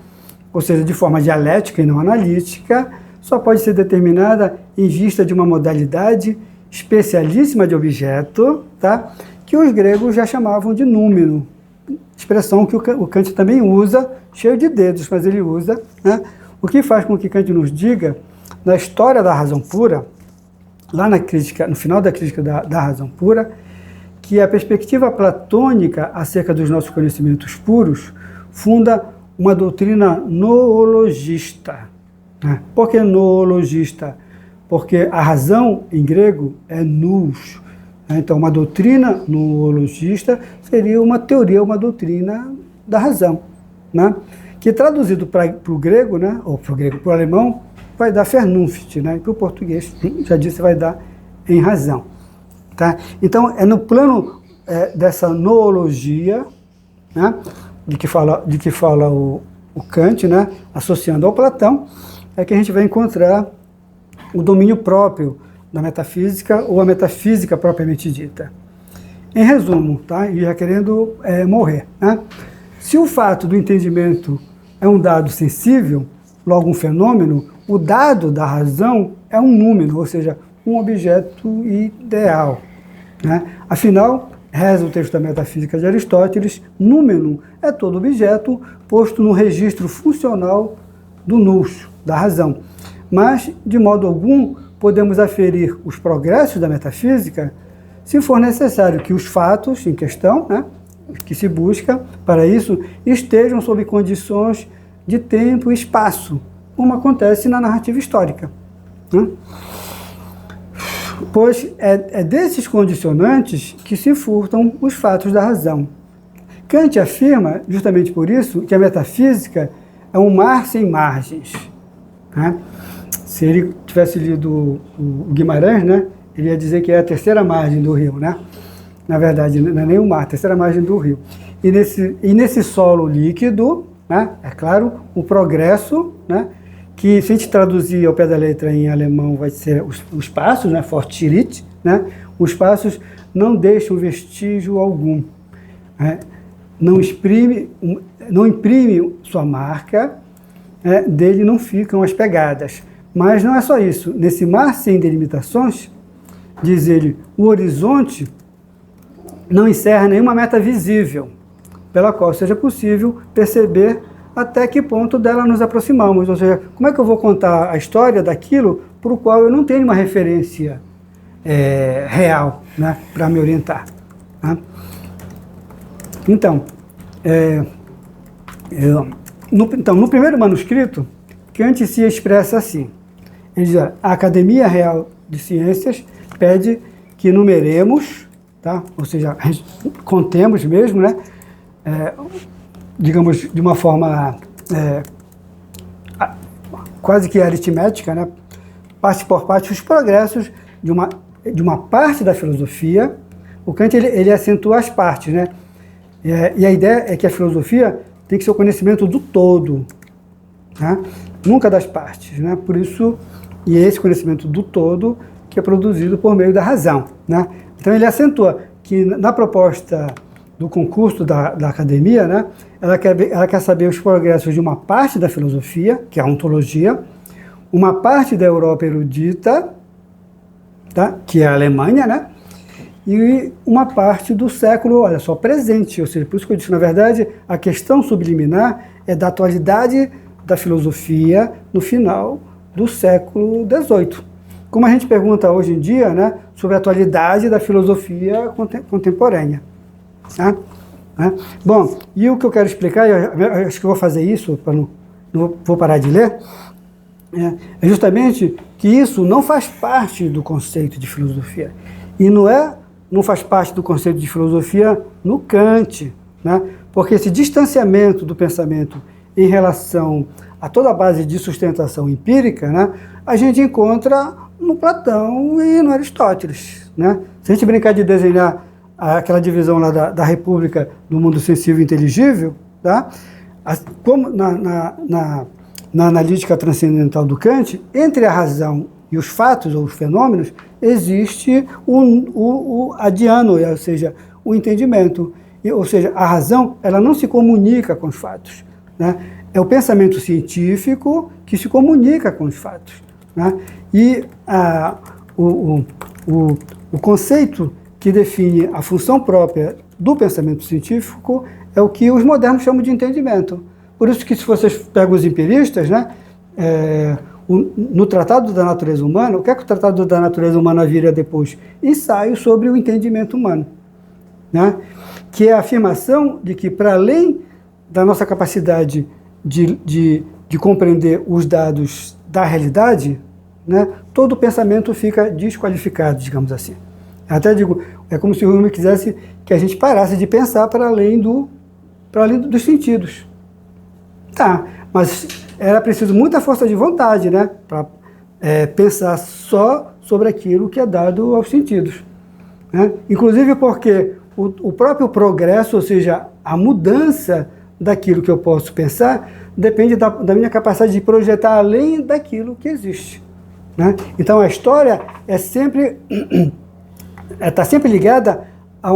S1: ou seja, de forma dialética e não analítica, só pode ser determinada em vista de uma modalidade especialíssima de objeto, tá? Que os gregos já chamavam de número, expressão que o Kant também usa, cheio de dedos, mas ele usa, né? O que faz com que Kant nos diga, na história da razão pura, lá na crítica, no final da crítica da razão pura, que a perspectiva platônica acerca dos nossos conhecimentos puros funda uma doutrina noologista. Né? Por que noologista? Porque a razão, em grego, é nous. Então, uma doutrina noologista seria uma teoria, uma doutrina da razão, né? Que traduzido para o grego, né? Ou para o alemão, vai dar Vernunft, né? E para o português, já disse, vai dar em razão. Tá? Então, é no plano dessa noologia, né? de que fala o Kant, né? Associando ao Platão, é que a gente vai encontrar o domínio próprio da metafísica ou a metafísica propriamente dita. Em resumo, tá? E já querendo morrer, né? Se o fato do entendimento é um dado sensível, logo um fenômeno, o dado da razão é um número, ou seja, um objeto ideal. Né? Afinal, reza o texto da Metafísica de Aristóteles, número é todo objeto posto no registro funcional do nous, da razão. Mas, de modo algum, podemos aferir os progressos da metafísica se for necessário que os fatos em questão, né, que se busca para isso, estejam sob condições de tempo e espaço, como acontece na narrativa histórica. Né? Pois é desses condicionantes que se furtam os fatos da razão. Kant afirma, justamente por isso, que a metafísica é um mar sem margens. Né? Se ele tivesse lido o Guimarães, né, ele ia dizer que é a terceira margem do rio, né? Na verdade, não é nem o mar, a terceira margem do rio. E nesse solo líquido, né, é claro, o progresso, né, que se a gente traduzir ao pé da letra em alemão vai ser os passos, né, Fortschritt, né, os passos não deixam vestígio algum, né, não imprime sua marca, né, dele não ficam as pegadas. Mas não é só isso, nesse mar sem delimitações, diz ele, o horizonte não encerra nenhuma meta visível, pela qual seja possível perceber até que ponto dela nos aproximamos. Ou seja, como é que eu vou contar a história daquilo para o qual eu não tenho uma referência real, né, para me orientar. Né? Então, no primeiro manuscrito, Kant se expressa assim. Ele diz, a Academia Real de Ciências pede que numeremos, tá? Ou seja, contemos mesmo, né? Digamos, de uma forma quase que aritmética, né? Parte por parte, os progressos de uma parte da filosofia. O Kant ele acentua as partes, né? E a ideia é que a filosofia tem que ser o conhecimento do todo, né? Nunca das partes, né? Por isso, e esse conhecimento do todo que é produzido por meio da razão, né? Então ele acentua que na proposta do concurso da academia, né, ela quer saber os progressos de uma parte da filosofia, que é a ontologia, uma parte da Europa erudita, tá, que é a Alemanha, né, e uma parte do século, olha só, presente. Ou seja, por isso que eu disse, na verdade, a questão subliminar é da atualidade da filosofia no final do século XVIII. Como a gente pergunta hoje em dia, né, sobre a atualidade da filosofia contemporânea. Tá? Bom, e o que eu quero explicar, eu acho que eu vou fazer isso, não vou parar de ler, é justamente que isso não faz parte do conceito de filosofia. E não faz parte do conceito de filosofia no Kant, né? Porque esse distanciamento do pensamento em relação a toda a base de sustentação empírica, né, a gente encontra no Platão e no Aristóteles, né? Se a gente brincar de desenhar aquela divisão lá da República do mundo sensível e inteligível, tá? Como na analítica transcendental do Kant, entre a razão e os fatos ou os fenômenos, existe a dianoia, ou seja, o entendimento. Ou seja, a razão ela não se comunica com os fatos, né? É o pensamento científico que se comunica com os fatos, né? E o conceito que define a função própria do pensamento científico é o que os modernos chamam de entendimento. Por isso que se vocês pegam os empiristas, né, no Tratado da Natureza Humana, o que é que o Tratado da Natureza Humana vira depois? Ensaio sobre o entendimento humano, né? Que é a afirmação de que, para além da nossa capacidade de compreender os dados da realidade, né, todo o pensamento fica desqualificado, digamos assim. Até digo, é como se o Hume quisesse que a gente parasse de pensar para além dos sentidos. Tá, mas era preciso muita força de vontade, né, para pensar só sobre aquilo que é dado aos sentidos, né? Inclusive porque o próprio progresso, ou seja, a mudança daquilo que eu posso pensar, depende da minha capacidade de projetar além daquilo que existe, né? Então a história está sempre ligada a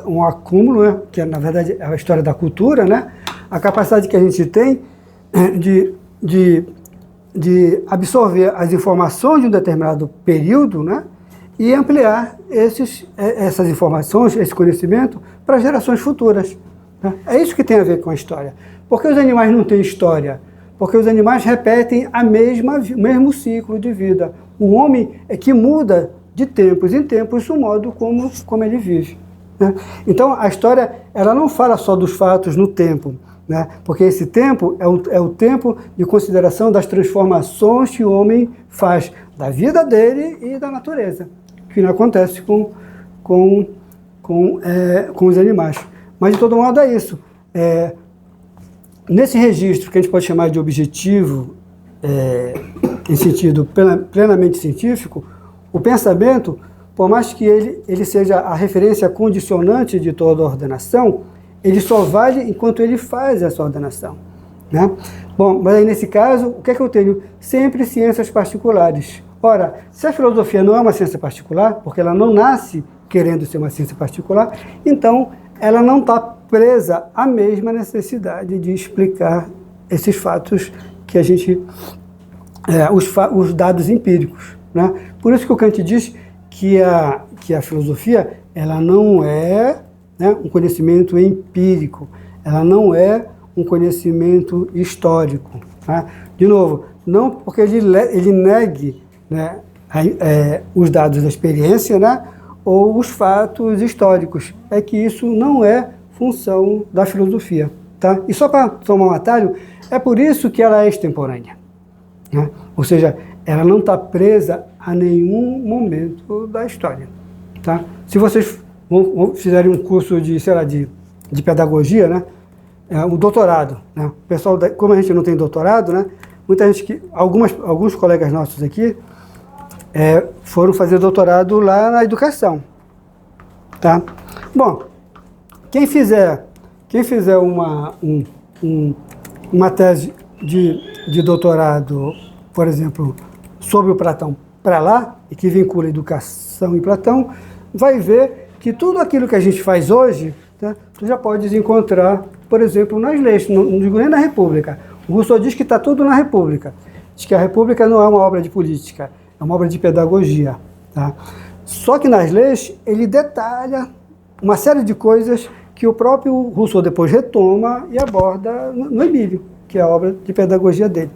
S1: um acúmulo, né? Que na verdade é a história da cultura, né? A capacidade que a gente tem de absorver as informações de um determinado período, né? E ampliar essas informações, esse conhecimento, para gerações futuras, né? É isso que tem a ver com a história. Por que os animais não têm história? Porque os animais repetem o mesmo ciclo de vida. O homem é que muda de tempos em tempos o modo como ele vive, né? Então a história ela não fala só dos fatos no tempo, né? Porque esse tempo é o tempo de consideração das transformações que o homem faz da vida dele e da natureza, que não acontece com os animais. Mas de todo modo é isso. Nesse registro que a gente pode chamar de objetivo, em sentido plenamente científico, o pensamento, por mais que ele seja a referência condicionante de toda a ordenação, ele só vale enquanto ele faz essa ordenação, né? Bom, mas aí nesse caso, o que é que eu tenho? Sempre ciências particulares. Ora, se a filosofia não é uma ciência particular, porque ela não nasce querendo ser uma ciência particular, então ela não está presa à mesma necessidade de explicar esses fatos que a gente... os dados empíricos, né? Por isso que o Kant diz que a filosofia ela não é, né, um conhecimento empírico, ela não é um conhecimento histórico, né? De novo, não porque ele negue, né, os dados da experiência, né, ou os fatos históricos, é que isso não é função da filosofia, tá? E só para tomar um atalho, é por isso que ela é extemporânea, né? Ou seja, ela não está presa a nenhum momento da história, tá? Se vocês fizerem um curso de, sei lá, de pedagogia, né, o doutorado, né, o pessoal, como a gente não tem doutorado, né, muita gente alguns colegas nossos aqui foram fazer doutorado lá na educação, tá? Bom, quem fizer uma tese de doutorado, por exemplo, sobre o Platão para lá, e que vincula educação e Platão, vai ver que tudo aquilo que a gente faz hoje, tá, tu já podes encontrar, por exemplo, nas leis, não digo nem na República. O Rousseau diz que está tudo na República. Diz que a República não é uma obra de política, é uma obra de pedagogia, tá? Só que nas leis ele detalha uma série de coisas que o próprio Rousseau depois retoma e aborda no Emílio, que é a obra de pedagogia dele.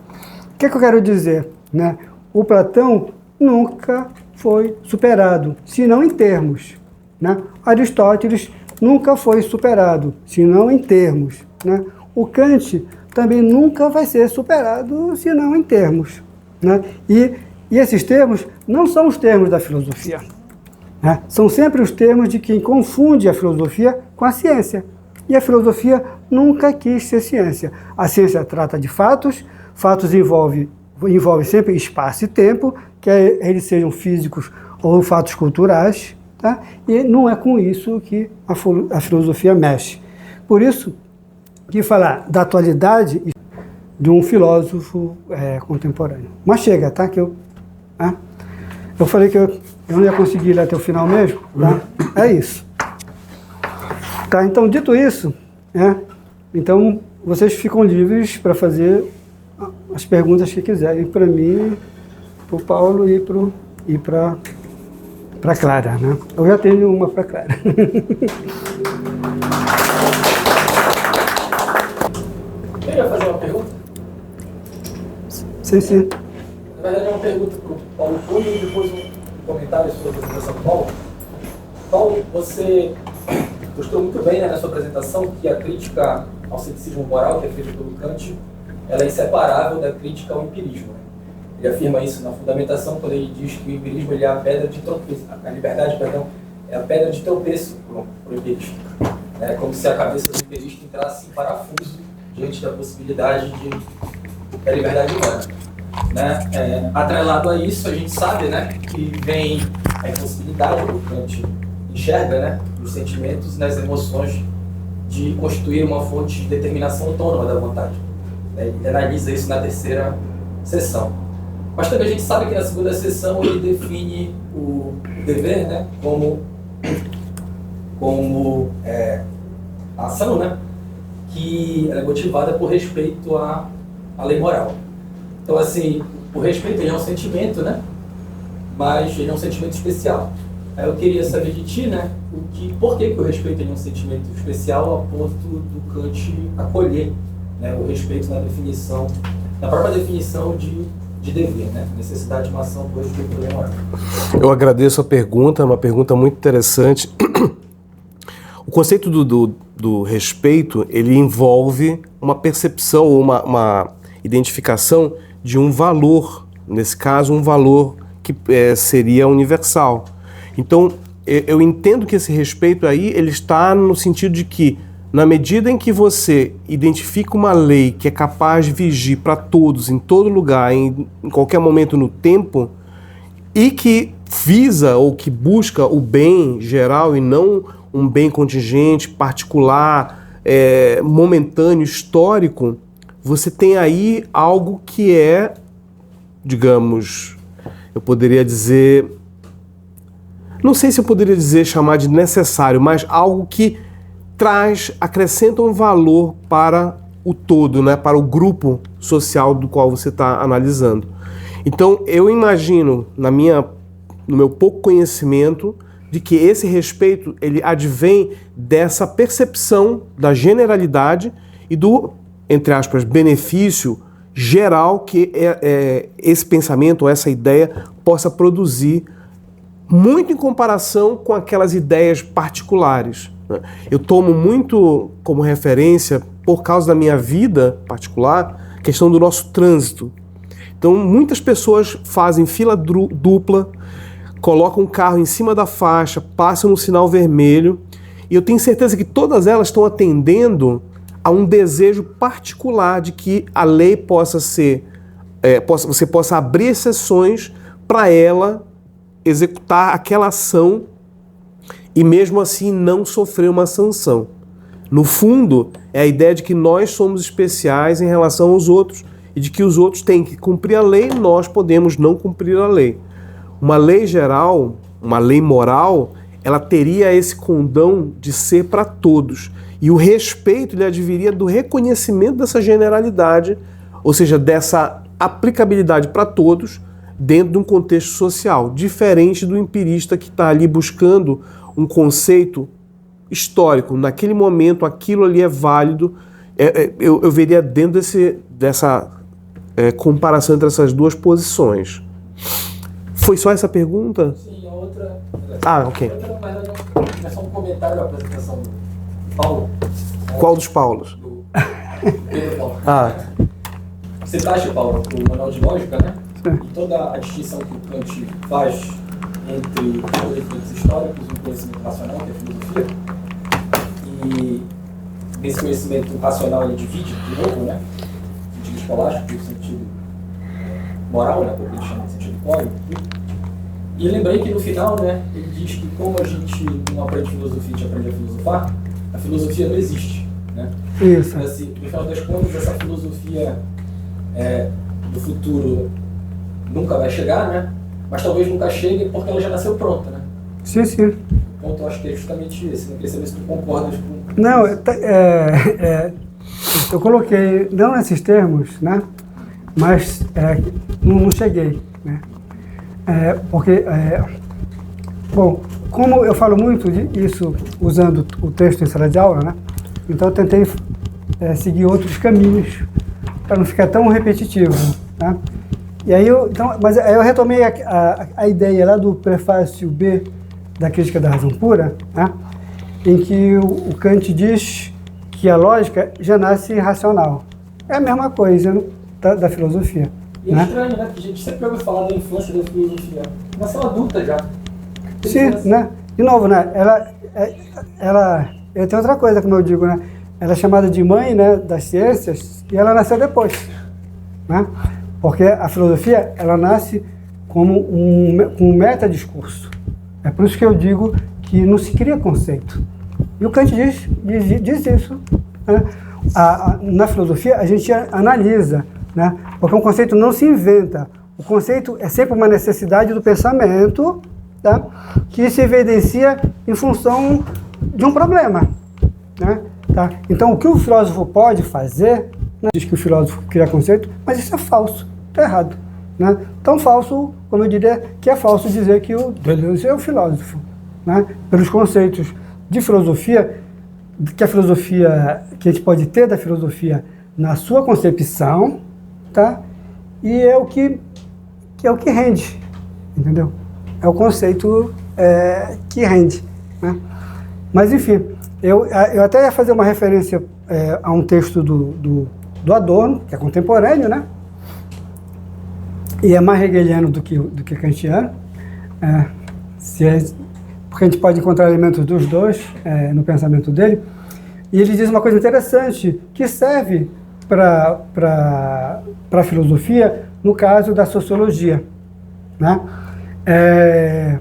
S1: O que é que eu quero dizer, né? O Platão nunca foi superado, se não em termos, né? Aristóteles nunca foi superado, se não em termos, né? O Kant também nunca vai ser superado, se não em termos, né? E esses termos não são os termos da filosofia, né? São sempre os termos de quem confunde a filosofia com a ciência. E a filosofia nunca quis ser ciência. A ciência trata de fatos, fatos envolve envolve sempre espaço e tempo, quer eles sejam físicos ou fatos culturais, tá? E não é com isso que a filosofia mexe. Por isso que falar da atualidade de um filósofo contemporâneo. Mas chega, tá? Eu falei que eu não ia conseguir ir até o final mesmo, tá? É isso. Tá, então, dito isso, então vocês ficam livres para fazer as perguntas que quiserem para mim, para o Paulo e para a Clara, né? Eu já tenho uma para a Clara.
S4: Queria fazer uma pergunta?
S1: Sim.
S4: Na verdade, é uma pergunta para o Paulo Cunha e depois um comentário sobre a apresentação do Paulo. Paulo, você mostrou muito bem, né, na sua apresentação que a crítica ao ceticismo moral, que é feita pelo Kant, ela é inseparável da crítica ao empirismo. Né? Ele afirma isso na fundamentação, quando ele diz que o empirismo ele é a pedra de tropeço, a liberdade, perdão, é a pedra de tropeço para o empirista. É como se a cabeça do empirista entrasse em parafuso diante da possibilidade da liberdade humana. Né? Atrelado a isso, a gente sabe, né, que vem a impossibilidade que o Kant enxerga, né, nos sentimentos, nas emoções, de constituir uma fonte de determinação autônoma da vontade. Ele analisa isso na terceira sessão. Mas também a gente sabe que na segunda sessão ele define o dever, né, como a ação, né, que é motivada por respeito à lei moral. Então, assim, o respeito ele é um sentimento, né, mas ele é um sentimento especial. Aí eu queria saber de ti, né, por que o respeito ele é um sentimento especial a ponto do Kant acolher, né, o respeito na própria definição de dever, né, necessidade de uma ação por respeito à lei moral.
S2: Eu agradeço a pergunta, é uma pergunta muito interessante. O conceito do respeito, ele envolve uma percepção, uma identificação de um valor, nesse caso um valor que seria universal. Então, eu entendo que esse respeito aí, ele está no sentido de que, na medida em que você identifica uma lei que é capaz de vigir para todos, em todo lugar, em qualquer momento no tempo, e que visa ou que busca o bem geral e não um bem contingente, particular, momentâneo, histórico, você tem aí algo que é, digamos, eu poderia dizer, não sei se eu poderia dizer, chamar de necessário, mas algo que acrescenta um valor para o todo, né, para o grupo social do qual você está analisando. Então, eu imagino, no meu pouco conhecimento, de que esse respeito, ele advém dessa percepção da generalidade e do, entre aspas, benefício geral que esse pensamento ou essa ideia possa produzir, muito em comparação com aquelas ideias particulares. Eu tomo muito como referência, por causa da minha vida particular, a questão do nosso trânsito. Então, muitas pessoas fazem fila dupla, colocam o carro em cima da faixa, passam no sinal vermelho, e eu tenho certeza que todas elas estão atendendo a um desejo particular de que a lei possa ser, você possa abrir exceções para ela executar aquela ação e mesmo assim não sofrer uma sanção. No fundo, é a ideia de que nós somos especiais em relação aos outros e de que os outros têm que cumprir a lei e nós podemos não cumprir a lei. Uma lei geral, uma lei moral, ela teria esse condão de ser para todos. E o respeito lhe adviria do reconhecimento dessa generalidade, ou seja, dessa aplicabilidade para todos dentro de um contexto social, diferente do empirista que está ali buscando um conceito histórico. Naquele momento, aquilo ali é válido. Eu veria dentro dessa comparação entre essas duas posições. Foi só essa pergunta?
S4: Sim, a outra...
S2: Ok.
S4: Na verdade, é só um comentário da apresentação do Paulo.
S2: Qual dos Paulos?
S4: Do Pedro Paulo. Você acha, Paulo, o manual de lógica, né? E toda a distinção que o Kant faz entre os efeitos históricos e o conhecimento racional, que é a filosofia, e nesse conhecimento racional ele divide de novo, né? No sentido escolástico, no sentido moral, né, porque ele chama de sentido cósmico. E lembrei que no final, né, ele diz que como a gente não aprende filosofia, a gente aprende a filosofar, a filosofia não existe, né?
S1: Isso.
S4: Mas, assim, no final das contas, essa filosofia do futuro nunca vai chegar, né? Mas talvez nunca chegue porque ela já nasceu pronta, né?
S1: Sim, sim.
S4: O ponto eu acho que é justamente esse, né? Queria saber se tu concordas com
S1: Não,
S4: isso.
S1: eu coloquei, não nesses termos, né? Mas não cheguei, né? Bom, como eu falo muito disso usando o texto em sala de aula, né? Então eu tentei seguir outros caminhos para não ficar tão repetitivo, né? E aí mas aí eu retomei a ideia lá do prefácio B da Crítica da Razão Pura, né? Em que o Kant diz que a lógica já nasce racional. É a mesma coisa, né, da filosofia.
S4: E é
S1: né?
S4: estranho, né? Porque a gente sempre ouve falar da infância da filosofia. Nasceu adulta já.
S1: Sim, né? De novo, né? Ela tem outra coisa, como eu digo, né? Ela é chamada de mãe, né, das ciências, e ela nasceu depois, né? Porque a filosofia, ela nasce como um metadiscurso. É por isso que eu digo que não se cria conceito. E o Kant diz isso, né? Na filosofia, a gente analisa, né? Porque um conceito não se inventa. O conceito é sempre uma necessidade do pensamento, tá? Que se evidencia em função de um problema, né? Tá? Então, o que o filósofo pode fazer, né? Diz que o filósofo cria conceito, mas isso é falso, está errado, né? Tão falso, como eu diria, que é falso dizer que o Deleuze é o filósofo, né? Pelos conceitos de filosofia, que a gente pode ter da filosofia na sua concepção, tá? E é o que rende, entendeu? É o conceito que rende, né? Mas, enfim, eu até ia fazer uma referência a um texto do Adorno, que é contemporâneo, né? E é mais hegeliano do que kantiano, porque a gente pode encontrar elementos dos dois no pensamento dele. E ele diz uma coisa interessante, que serve para a filosofia, no caso da sociologia, né?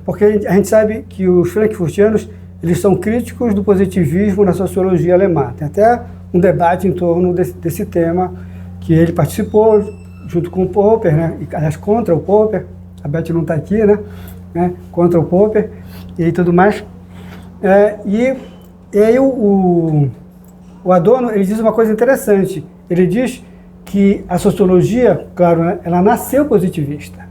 S1: Porque a gente sabe que os frankfurtianos, eles são críticos do positivismo na sociologia alemã. Tem até um debate em torno desse tema, que ele participou junto com o Popper, né? E, aliás, contra o Popper. A Beth não está aqui, né? Contra o Popper e tudo mais. E aí o Adorno, ele diz uma coisa interessante. Ele diz que a sociologia, claro, né, ela nasceu positivista.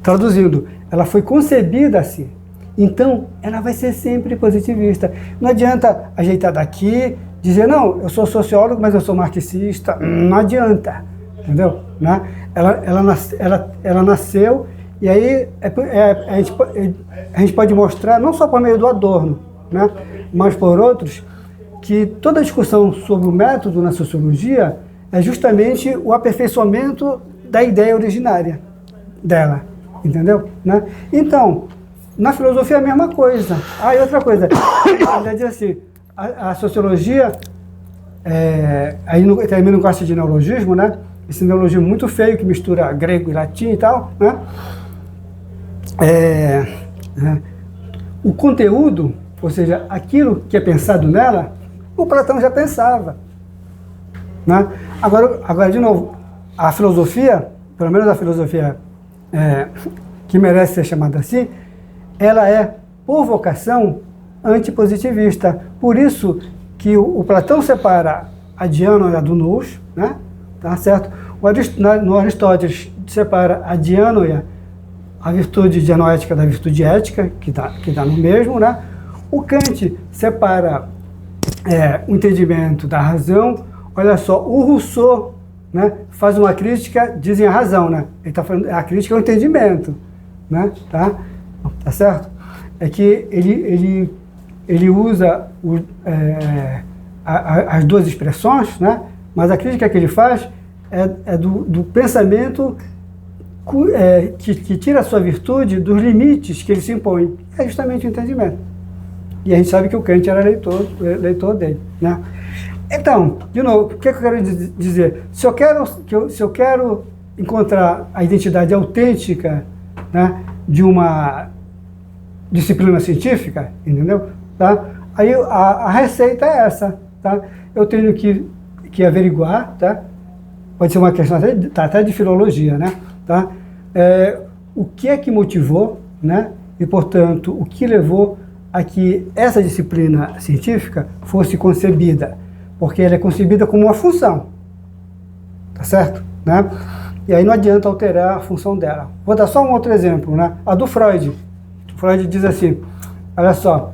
S1: Traduzindo, ela foi concebida assim. Então, ela vai ser sempre positivista. Não adianta ajeitar daqui, dizer, não, eu sou sociólogo, mas eu sou marxista. Não adianta, entendeu? Né? Ela nasceu, e aí a gente pode mostrar, não só por meio do Adorno, né, mas por outros, que toda a discussão sobre o método na sociologia é justamente o aperfeiçoamento da ideia originária dela, entendeu? Né? Então, na filosofia é a mesma coisa. E outra coisa, ele diz assim, a sociologia, aí também não gosta de neologismo, né? Esse neologismo muito feio que mistura grego e latim e tal, né? O conteúdo, ou seja, aquilo que é pensado nela, o Platão já pensava, né? Agora, de novo, a filosofia, pelo menos a filosofia que merece ser chamada assim, ela é, por vocação, antipositivista. Por isso que o Platão separa a diânoia do nous, né? Tá certo? No Aristóteles separa a diânoia, a virtude dianoética da virtude ética, que tá no mesmo, né? O Kant separa o entendimento da razão. Olha só, o Rousseau, né, faz uma crítica, dizem a razão, né? Ele está falando, a crítica é o entendimento, né? Tá certo? É que ele usa as duas expressões, né? Mas a crítica que ele faz é do pensamento que tira a sua virtude dos limites que ele se impõe. É justamente o entendimento. E a gente sabe que o Kant era leitor dele, né? Então, de novo, o que eu quero dizer? Se eu quero encontrar a identidade autêntica, né, de uma disciplina científica, entendeu? Tá? Aí a receita é essa, tá? Eu tenho que averiguar, tá? Pode ser uma questão até de filologia, né? Tá? O que é que motivou, né? E, portanto, o que levou a que essa disciplina científica fosse concebida, porque ela é concebida como uma função, tá certo? Né? E aí não adianta alterar a função dela. Vou dar só um outro exemplo, né? A do Freud. Freud diz assim, olha só,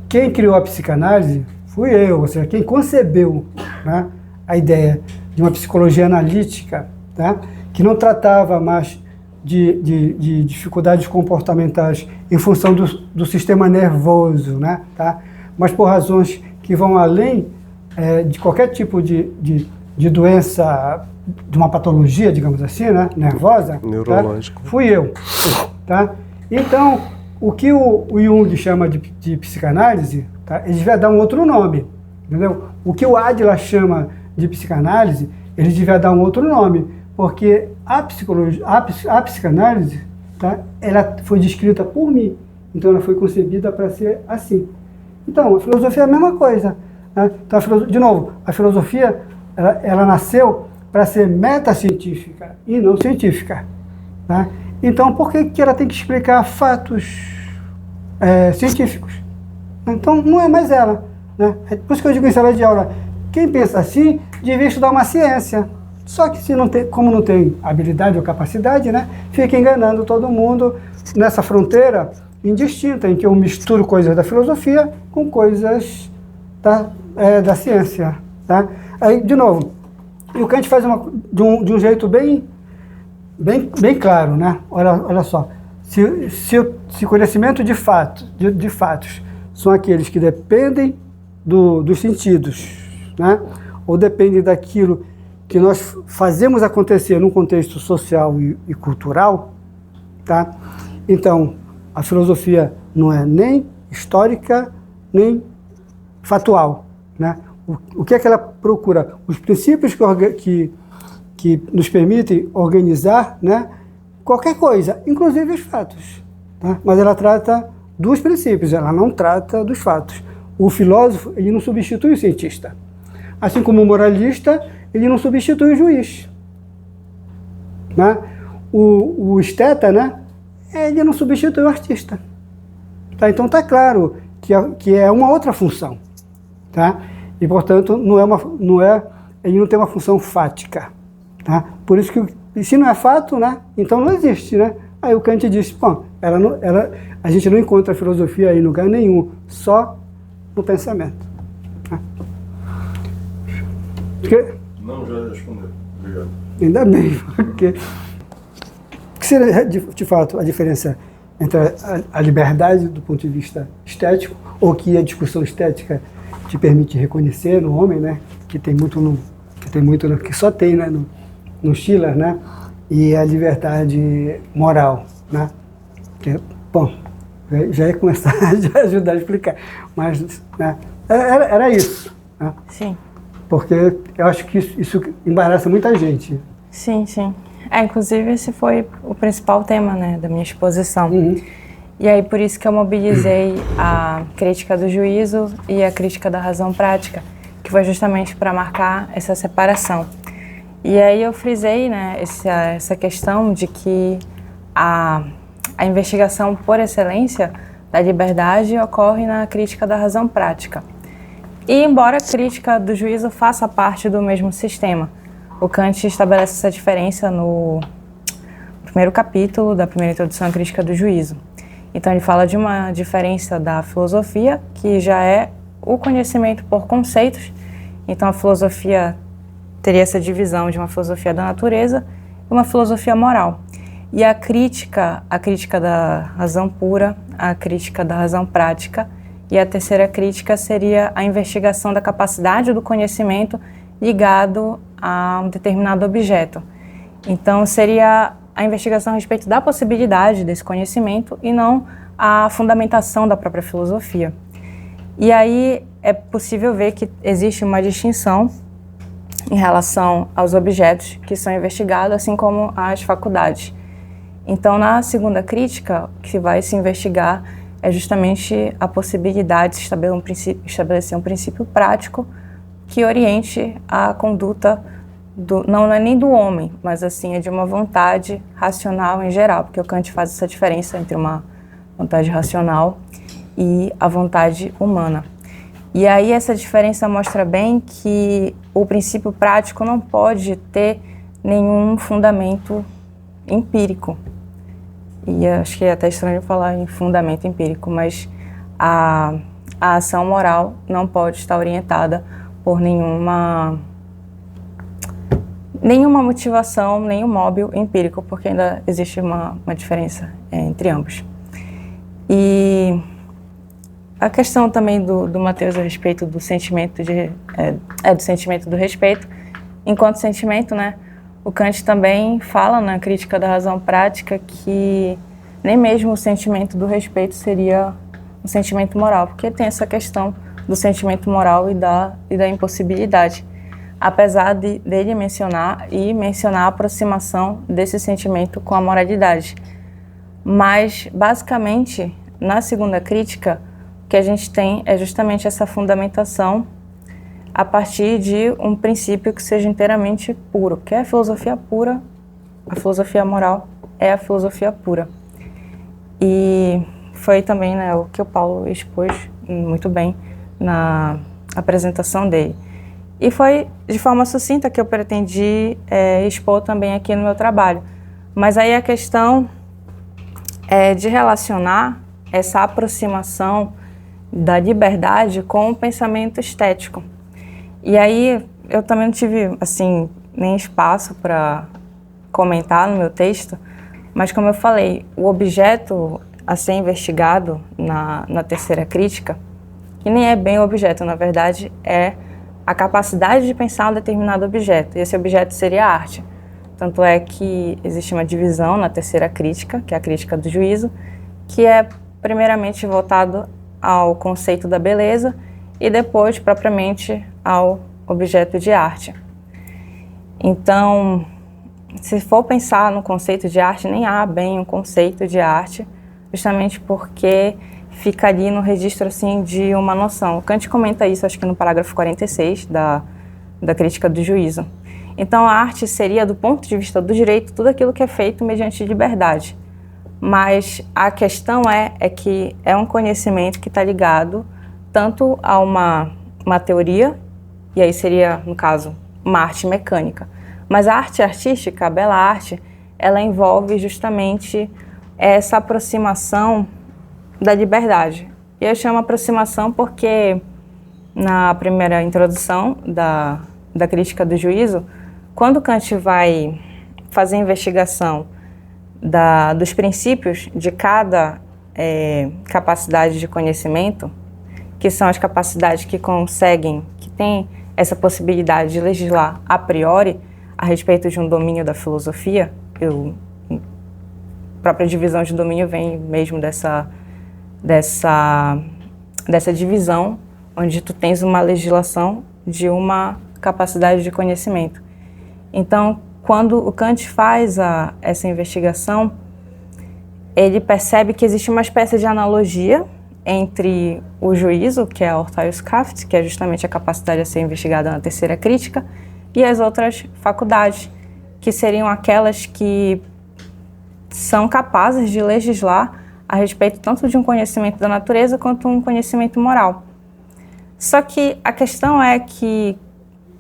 S1: quem criou a psicanálise fui eu, ou seja, quem concebeu, né, a ideia de uma psicologia analítica, tá, que não tratava mais de dificuldades comportamentais em função do sistema nervoso, né, tá, mas por razões que vão além de qualquer tipo de doença, de uma patologia, digamos assim, né, nervosa,
S2: neurológica.
S1: Tá, fui eu. Tá? Então, o que o Jung chama de psicanálise, tá, ele devia dar um outro nome, entendeu? O que o Adler chama de psicanálise, ele devia dar um outro nome, porque a psicanálise, tá, ela foi descrita por mim, então ela foi concebida para ser assim. Então, a filosofia é a mesma coisa. Né? Então, de novo, a filosofia ela nasceu para ser metacientífica e não científica. Tá? Então, por que ela tem que explicar fatos científicos? Então, não é mais ela. Né? É por isso que eu digo em sala de aula, quem pensa assim, devia estudar uma ciência. Só que como não tem habilidade ou capacidade, né, fica enganando todo mundo nessa fronteira indistinta, em que eu misturo coisas da filosofia com coisas da ciência. Tá? Aí, de novo, e o Kant faz de um jeito bem claro, né? Olha só, se conhecimento de fatos são aqueles que dependem dos sentidos, né? Ou dependem daquilo que nós fazemos acontecer num contexto social e cultural, tá? Então, a filosofia não é nem histórica, nem fatual, né? O que é que ela procura? Os princípios que nos permitem organizar, né, qualquer coisa, inclusive os fatos. Tá? Mas ela trata dos princípios, ela não trata dos fatos. O filósofo, ele não substitui o cientista. Assim como o moralista, ele não substitui o juiz. Né? O esteta, né, ele não substitui o artista. Tá? Então está claro que é uma outra função. Tá? E, portanto, ele não tem uma função fática. Tá? Por isso que, se não é fato, né, então não existe. Né? Aí o Kant disse, bom, a gente não encontra a filosofia em lugar nenhum, só no pensamento. Tá?
S5: Não, já respondeu. Obrigado.
S1: Ainda bem, porque... O que seria, de fato, a diferença entre a liberdade do ponto de vista estético, ou que a discussão estética te permite reconhecer no homem, né, que só tem, né, no Schiller, né, e a liberdade moral, né, que, bom, já ia começar a ajudar a explicar, mas, né, era isso, né?
S3: Sim.
S1: Porque eu acho que isso embaraça muita gente.
S3: Sim, sim. Inclusive esse foi o principal tema, né, da minha exposição.
S1: Uhum.
S3: E aí por isso que eu mobilizei a crítica do juízo e a crítica da razão prática, que foi justamente para marcar essa separação. E aí eu frisei, né, essa questão de que a investigação por excelência da liberdade ocorre na crítica da razão prática. E embora a crítica do juízo faça parte do mesmo sistema, o Kant estabelece essa diferença no primeiro capítulo da primeira introdução à crítica do juízo. Então ele fala de uma diferença da filosofia, que já é o conhecimento por conceitos. Então a filosofia teria essa divisão de uma filosofia da natureza e uma filosofia moral. E a crítica da razão pura, a crítica da razão prática, e a terceira crítica seria a investigação da capacidade do conhecimento ligado a um determinado objeto. Então seria a investigação a respeito da possibilidade desse conhecimento e não a fundamentação da própria filosofia. E aí é possível ver que existe uma distinção em relação aos objetos que são investigados, assim como as faculdades. Então, na segunda crítica, o que vai se investigar é justamente a possibilidade de estabelecer um princípio prático que oriente a conduta não é nem do homem, mas assim é de uma vontade racional em geral, porque o Kant faz essa diferença entre uma vontade racional e a vontade humana. E aí essa diferença mostra bem que o princípio prático não pode ter nenhum fundamento empírico. E acho que é até estranho falar em fundamento empírico, mas a ação moral não pode estar orientada por nenhuma motivação, nenhum móvel empírico, porque ainda existe uma diferença entre ambos. E a questão também do Matheus a respeito do sentimento do sentimento do respeito, enquanto sentimento, né? O Kant também fala na Crítica da Razão Prática que nem mesmo o sentimento do respeito seria um sentimento moral, porque tem essa questão do sentimento moral e da impossibilidade, apesar dele mencionar a aproximação desse sentimento com a moralidade. Mas, basicamente, na segunda crítica, o que a gente tem é justamente essa fundamentação a partir de um princípio que seja inteiramente puro, que é a filosofia pura, a filosofia moral é a filosofia pura. E foi também, né, o que o Paulo expôs muito bem na apresentação dele. E foi de forma sucinta que eu pretendi expor também aqui no meu trabalho. Mas aí a questão é de relacionar essa aproximação da liberdade com o pensamento estético. E aí eu também não tive, assim, nem espaço para comentar no meu texto, mas como eu falei, o objeto a ser investigado na terceira crítica, que nem é bem o objeto, na verdade, é a capacidade de pensar um determinado objeto, e esse objeto seria a arte. Tanto é que existe uma divisão na terceira crítica, que é a crítica do juízo, que é primeiramente voltado ao conceito da beleza e depois, propriamente, ao objeto de arte. Então, se for pensar no conceito de arte, nem há bem um conceito de arte, justamente porque fica ali no registro assim, de uma noção. O Kant comenta isso, acho que no parágrafo 46 da crítica do juízo. Então, a arte seria, do ponto de vista do direito, tudo aquilo que é feito mediante liberdade. Mas a questão é que é um conhecimento que está ligado tanto a uma teoria, e aí seria, no caso, uma arte mecânica. Mas a arte artística, a bela arte, ela envolve justamente essa aproximação da liberdade. E eu chamo aproximação porque na primeira introdução da crítica do juízo, quando Kant vai fazer a investigação dos princípios de cada capacidade de conhecimento, que são as capacidades que têm essa possibilidade de legislar a priori a respeito de um domínio da filosofia, a própria divisão de domínio vem mesmo dessa divisão, onde tu tens uma legislação de uma capacidade de conhecimento. Então, quando o Kant faz essa investigação, ele percebe que existe uma espécie de analogia entre o juízo, que é a Urteilskraft, que é justamente a capacidade a ser investigada na terceira crítica, e as outras faculdades, que seriam aquelas que são capazes de legislar a respeito tanto de um conhecimento da natureza quanto um conhecimento moral. Só que a questão é que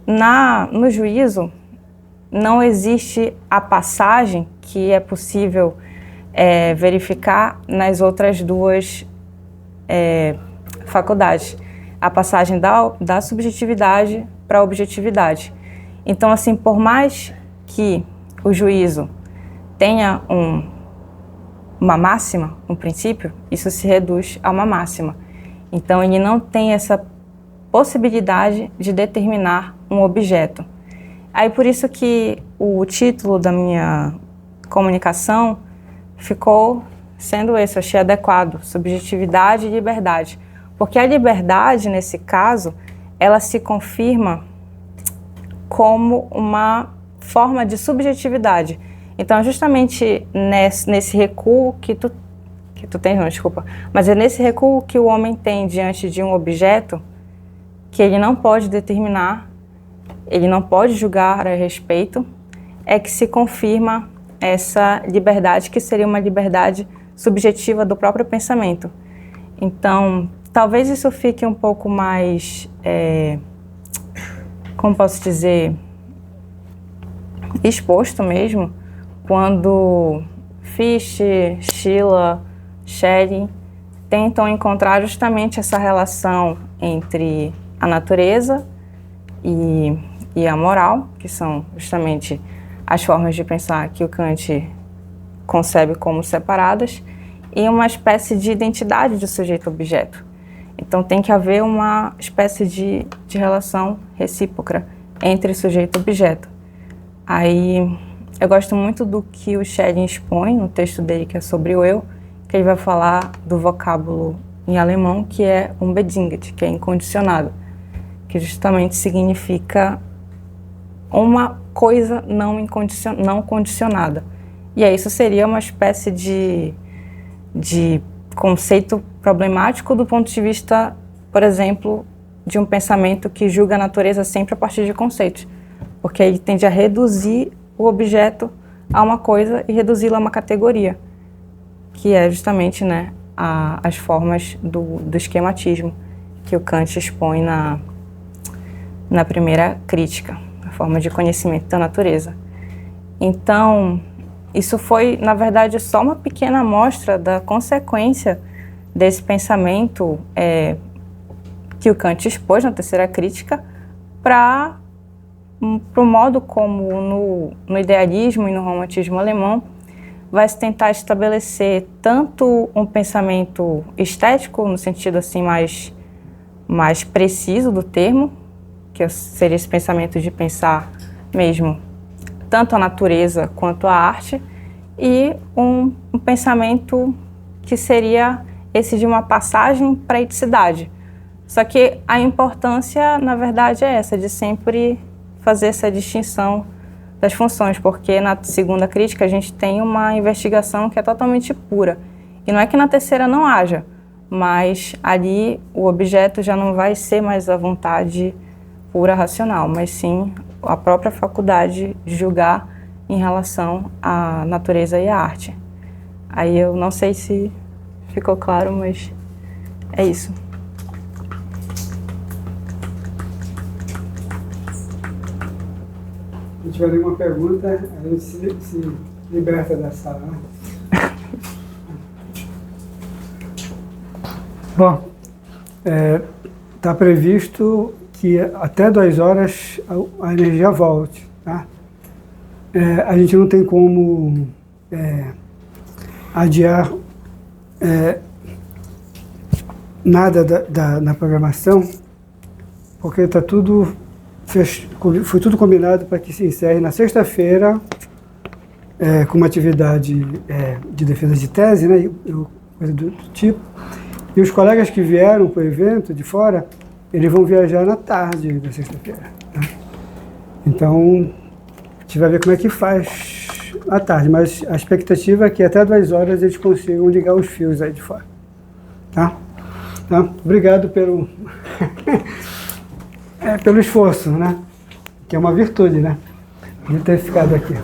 S3: no juízo não existe a passagem que é possível verificar nas outras duas faculdades. A passagem da subjetividade para a objetividade. Então, assim, por mais que o juízo tenha uma máxima, um princípio, isso se reduz a uma máxima. Então, ele não tem essa possibilidade de determinar um objeto. Aí, por isso que o título da minha comunicação ficou sendo esse, eu achei adequado, subjetividade e liberdade. Porque a liberdade, nesse caso, ela se confirma como uma forma de subjetividade. Então, justamente nesse recuo que tu tens, não, desculpa, mas é nesse recuo que o homem tem diante de um objeto que ele não pode determinar, ele não pode julgar a respeito, é que se confirma essa liberdade, que seria uma liberdade subjetiva do próprio pensamento. Então, talvez isso fique um pouco mais, como posso dizer, exposto mesmo, quando Fichte, Shiller, Schelling tentam encontrar justamente essa relação entre a natureza e a moral, que são justamente as formas de pensar que o Kant concebe como separadas, e uma espécie de identidade de sujeito-objeto. Então tem que haver uma espécie de relação recíproca entre sujeito e objeto. Aí eu gosto muito do que o Schelling expõe no texto dele, que é sobre o eu, que ele vai falar do vocábulo em alemão, que é unbedingt, que é incondicionado, que justamente significa uma coisa não condicionada. E aí isso seria uma espécie de conceito problemático do ponto de vista, por exemplo, de um pensamento que julga a natureza sempre a partir de conceitos, porque ele tende a reduzir o objeto a uma coisa e reduzi-lo a uma categoria, que é justamente, né, as formas do esquematismo que o Kant expõe na primeira crítica, a forma de conhecimento da natureza. Então, isso foi, na verdade, só uma pequena amostra da consequência desse pensamento que o Kant expôs na terceira crítica para o modo como no idealismo e no romantismo alemão vai se tentar estabelecer tanto um pensamento estético, no sentido assim mais preciso do termo, que seria esse pensamento de pensar mesmo tanto a natureza quanto a arte, e um pensamento que seria esse de uma passagem para a eticidade. Só que a importância, na verdade, é essa, de sempre fazer essa distinção das funções, porque na segunda crítica a gente tem uma investigação que é totalmente pura. E não é que na terceira não haja, mas ali o objeto já não vai ser mais a vontade pura racional, mas sim a própria faculdade de julgar em relação à natureza e à arte. Aí eu não sei se ficou claro, mas é isso.
S1: Se tiver nenhuma pergunta, a gente se liberta da sala, né? Bom, está previsto que até 2 horas a energia volte, tá? A gente não tem como adiar nada na programação, porque está tudo foi tudo combinado para que se encerre na sexta-feira com uma atividade de defesa de tese, né, coisa do tipo. E os colegas que vieram para o evento de fora, eles vão viajar na tarde da sexta-feira, né? Então, a gente vai ver como é que faz à tarde, mas a expectativa é que até 2 horas eles consigam ligar os fios aí de fora. Tá? Obrigado pelo esforço, né? Que é uma virtude, né? De ter ficado aqui.